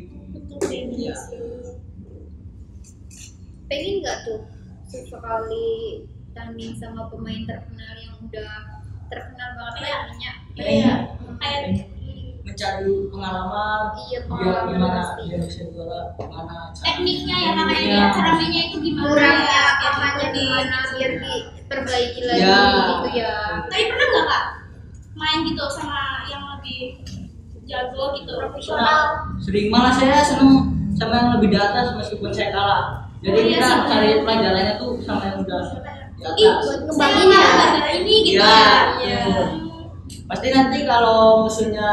iya. pengen nggak tuh sesekali tanding sama pemain terkenal yang udah terkenal banget Iya. lainnya Iya. Kayak mencari pengalaman iya biar pengalaman gimana pasti biar bisa juara gimana cara- tekniknya ya makanya Iya. cara mainnya itu gimana? kurangnya ya, makanya gitu. gimana biar diperbaiki lagi Iya. gitu ya Tapi pernah nggak Kak main gitu sama yang lebih jago gitu? Nah, sering malah saya seneng sama yang lebih di atas meskipun saya kalah jadi Oh, iya kita sih. cari pelajarannya tuh sama yang udah di Ih, atas buat ngembangin saya ya. gara-gara ini gitu Iya. ya. Iya. Pasti nanti kalau musuhnya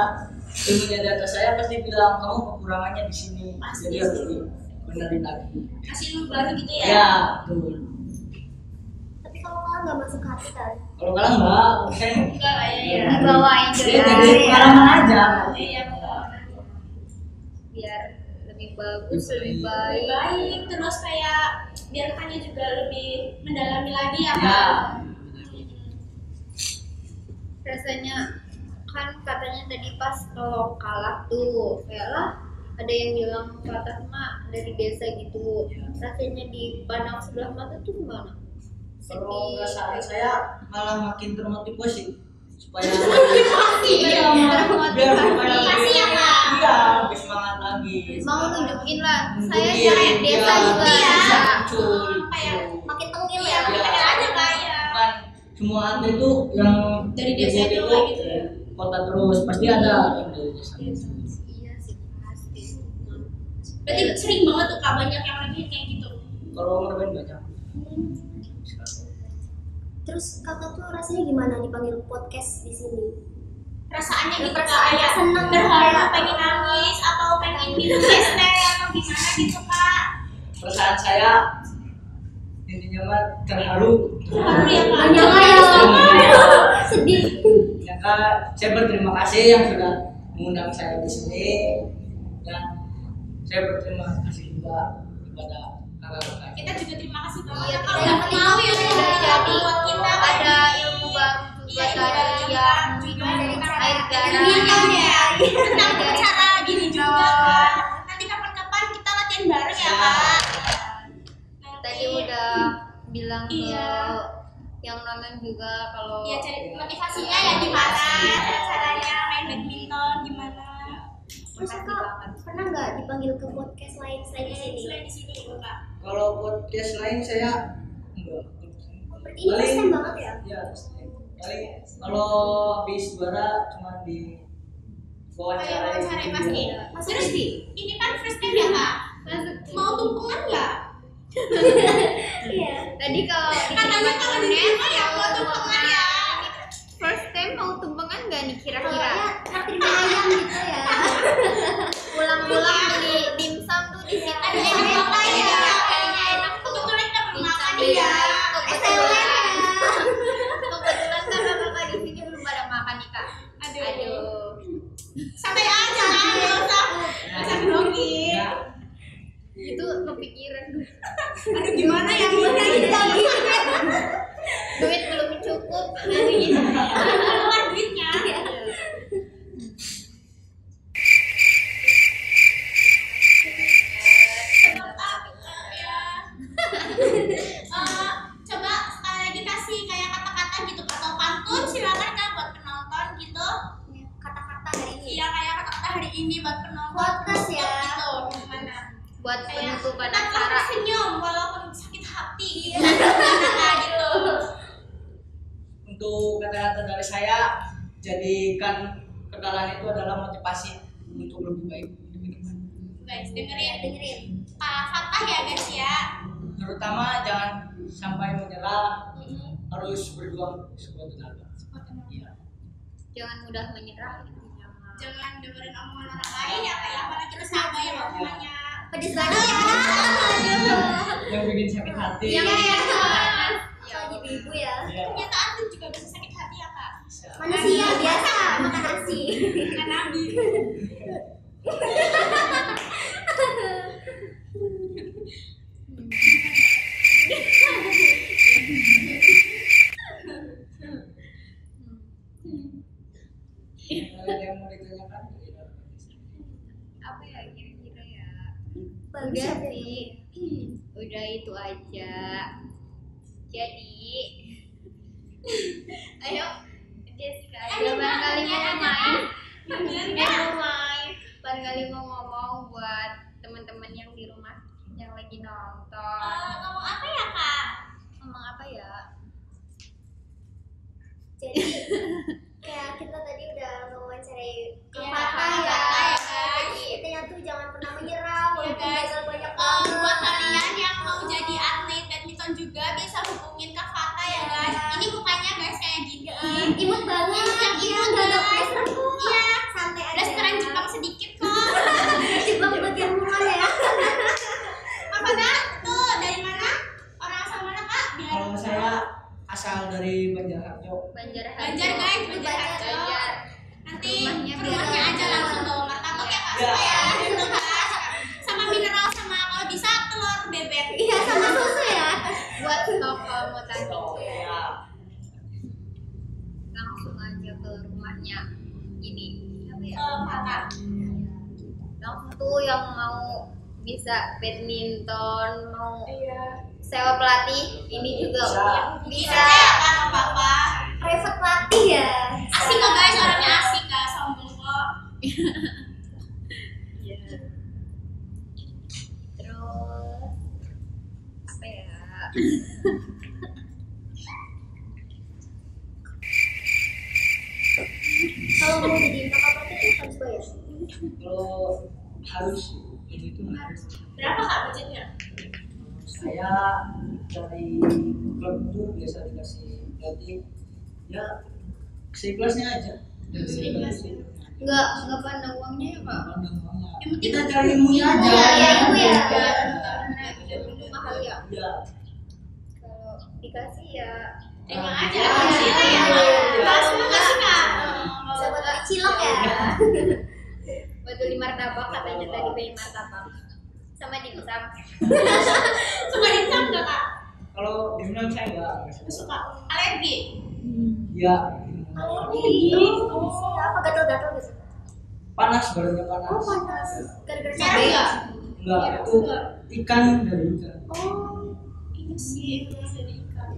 ilmunya di atas saya pasti bilang kamu kekurangannya di sini Pasti jadi harus dibenerin lagi Kasih lu baru gitu ya. ya betul Tapi kalau kalah nggak masuk hati kan? kalau kalah enggak saya Enggak lah ya. Ya. dibawain ya, juga jadi pengalaman aja Iya betul. biar lebih bagus lebih Lebih baik baik terus kayak biar Kakaknya juga lebih mendalami lagi ya ya Kak. rasanya kan katanya tadi pas kalau kalah tuh kayak lah ada yang bilang patah mah dari desa gitu rasanya dipandang sebelah mata tuh gimana? kalau perasaan saya malah makin termotivasi supaya Iya. biar supaya Motivasi ya, Kak? iya lebih semangat lagi mau nunjukin lah saya Nunjukin, dari desa iya. juga Iya. bisa Betul, Kayak betul. Makin tengil Iya, ya. makin Iya. pengen aja Kak ya. Kan semua atlet itu yang Dari desa debut juga gitu ya. kota terus pasti ada yang dari desa iya sih pasti Berarti sering banget tuh Kak banyak yang lagi kayak gitu. kalau ngerjain banyak Terus kakak tuh rasanya gimana dipanggil podcast di sini? Perasaannya gitu Kak, Perasaannya kayak seneng, terharu, kayak pengen nangis atau pengen minum es teh atau gimana gitu Kak. Perasaan saya intinya mah terharu. Terharu ya Kak. Menyangka ya, sedih. Maka saya berterima kasih yang sudah mengundang saya di sini dan saya berterima kasih juga kepada kakak-kakak. Kita juga terima kasih banget Iya, Kakak kita udah mau ya jadi buat kita ada ilmu baru Iya, juga ilmu baru tadi juga. yang Juga air garam Tentang ya, tentang Dari- cara gini juga Kak. Nanti kapan-kapan kita latihan bareng ya Kak. tadi udah bilang ke Iya. yang nonton juga kalau Iya, cari motivasinya ya gimana caranya main badminton gimana. Terus kakak pernah nggak dipanggil ke podcast lain selain di sini? Selain di sini gitu Kak. Kalau podcast lain saya enggak. Berarti ini first time banget ya? Ya, paling kalau habis juara cuma di wawancara. Wawancara pasti. Terus ini kan first time ya Kak. Mau tumpengan nggak? Iya. tadi kalau di Katanya kalau di tumpengan ya mau tumpengan ya. first time mau tumpengan nggak nih kira-kira Kayaknya traktir mie ayam gitu ya. pulang-pulang beli dimsum tuh di situ Ada yang enak ya. kayaknya enak tuh Kebetulan kita belum makan Dimsum ya. kebetulan kan kakak di sini belum pada makan nih kak aduh Santai aja Kak, nggak usah grogi. Ya, itu kepikiran Aduh gimana ya gimana gitu lagi. duit belum cukup dari Keluar duitnya. Coba sekali lagi kasih kayak kata-kata gitu atau pantun silakan Kak buat penonton gitu. Kata-kata hari ini. Iya kayak kata-kata hari ini buat penonton. Podcast ya. Gitu gimana? buat Kayak penutupan tetaplah acara tersenyum walaupun sakit hati gitu. Gimana gitu. untuk kata-kata dari saya, jadikan kegagalan itu adalah motivasi untuk lebih baik. Guys, dengerin Pak Fatah ya guys ya. Terutama jangan sampai menyerah, harus berjuang sekuat tenaga. Iya. jangan mudah menyerah intinya mah. Jangan dengerin omongan orang lain ya kayak apalagi terus sama yang omongannya Pedes banget ya. Yang bikin sakit hati. Iya, Kalau ibu-ibu ya. Iya. ternyata aku juga bisa sakit hati ya Kak. Manusia biasa makan nasi. Bukan nabi. Ada yang mau ditanyakan? apa ya kira-kira ya Bagus udah ya. sih udah itu aja jadi ayo Jessica aja barangkali mau main barangkali mau ngomong buat teman-teman yang di rumah yang lagi nonton Ngomong apa ya Kak? ngomong apa ya Jadi kayak kita tadi udah mewawancarai Kak Iya, Fatah Kak ya. Fatah ya, guys. Jadi intinya tuh jangan pernah menyerah Ya walaupun guys, gagal banyak buat kalian yang mau jadi atlet badminton juga bisa hubungin Kak Fatah ya guys. Ini mukanya guys kayak gini. Imut banget. Yang Iya, imut nggak ada guys. pressure kok. Iya. Santai aja. Restoran Jepang sedikit kok. Jepang bagian muka ya. Kak Fatah tuh dari mana? Orang asal mana Kak? Biar Kalau saya asal dari Banjarharjo. Banjar Banjar guys, Banjar. Nanti rumahnya aja langsung bawa martabak ya Kak. Ya. Supaya gitu Kak. Sama mineral sama kalau bisa telur bebek. Iya, sama susu ya. buat stok mau tadi Ya. langsung aja ke rumahnya ini apa ya Fatah. langsung tuh yang mau bisa badminton mau Iya. sewa pelatih ini juga Bisa ya Kak, nggak apa-apa. Private pelatih ya. Asik kok guys, orangnya asik Kak, sombong kok. terus apa ya Kalau mau jadi kakak pelatih tuh harus bayar. Kalau harus itu harus Berapa Kak budgetnya? saya dari klub itu biasa dikasih gratis ya seikhlasnya aja. Nggak pandang uangnya ya Kak? Kita cari ilmunya aja. Iya, ilmu ya. Karena ilmu mahal ya. Iya. Kalau dikasih ya Terima aja. Iya. Pas makasih Kak. Bisa buat beli cilok ya. Buat beli martabak katanya tadi beli martabak sama dimsum. Suka dimsum nggak Kak? Kalau dimsum saya enggak Suka. Alergi? Iya. Apa gatal-gatal gitu? Panas badannya panas. Oh panas. Gara-gara Merah cabai. nggak? Enggak, itu ikan dari ikan. Oh. Iya sih, dari ikan.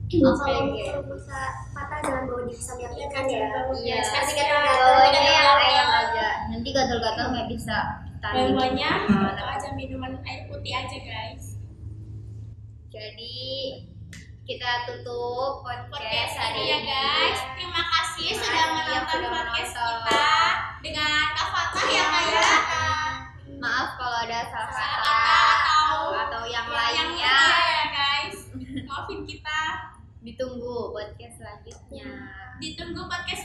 Kalau bisa patah jangan bawa dimsum yang ikan ya. Iya. Nanti Kasihan. gatal-gatal. Bawanya yang ayam aja. Nanti gatal-gatal nggak bisa tanding. Pokoknya itu aja minuman air putih aja guys. Jadi kita tutup podcast hari ya ini guys. Terima kasih Terima sudah kasih menonton yang sudah podcast menonton. kita dengan Kak Fatah ya Kak ya. Maaf kalau ada salah Salah kata kata atau yang yang lainnya. ya guys. Maafin kita. Ditunggu podcast selanjutnya. Ditunggu podcast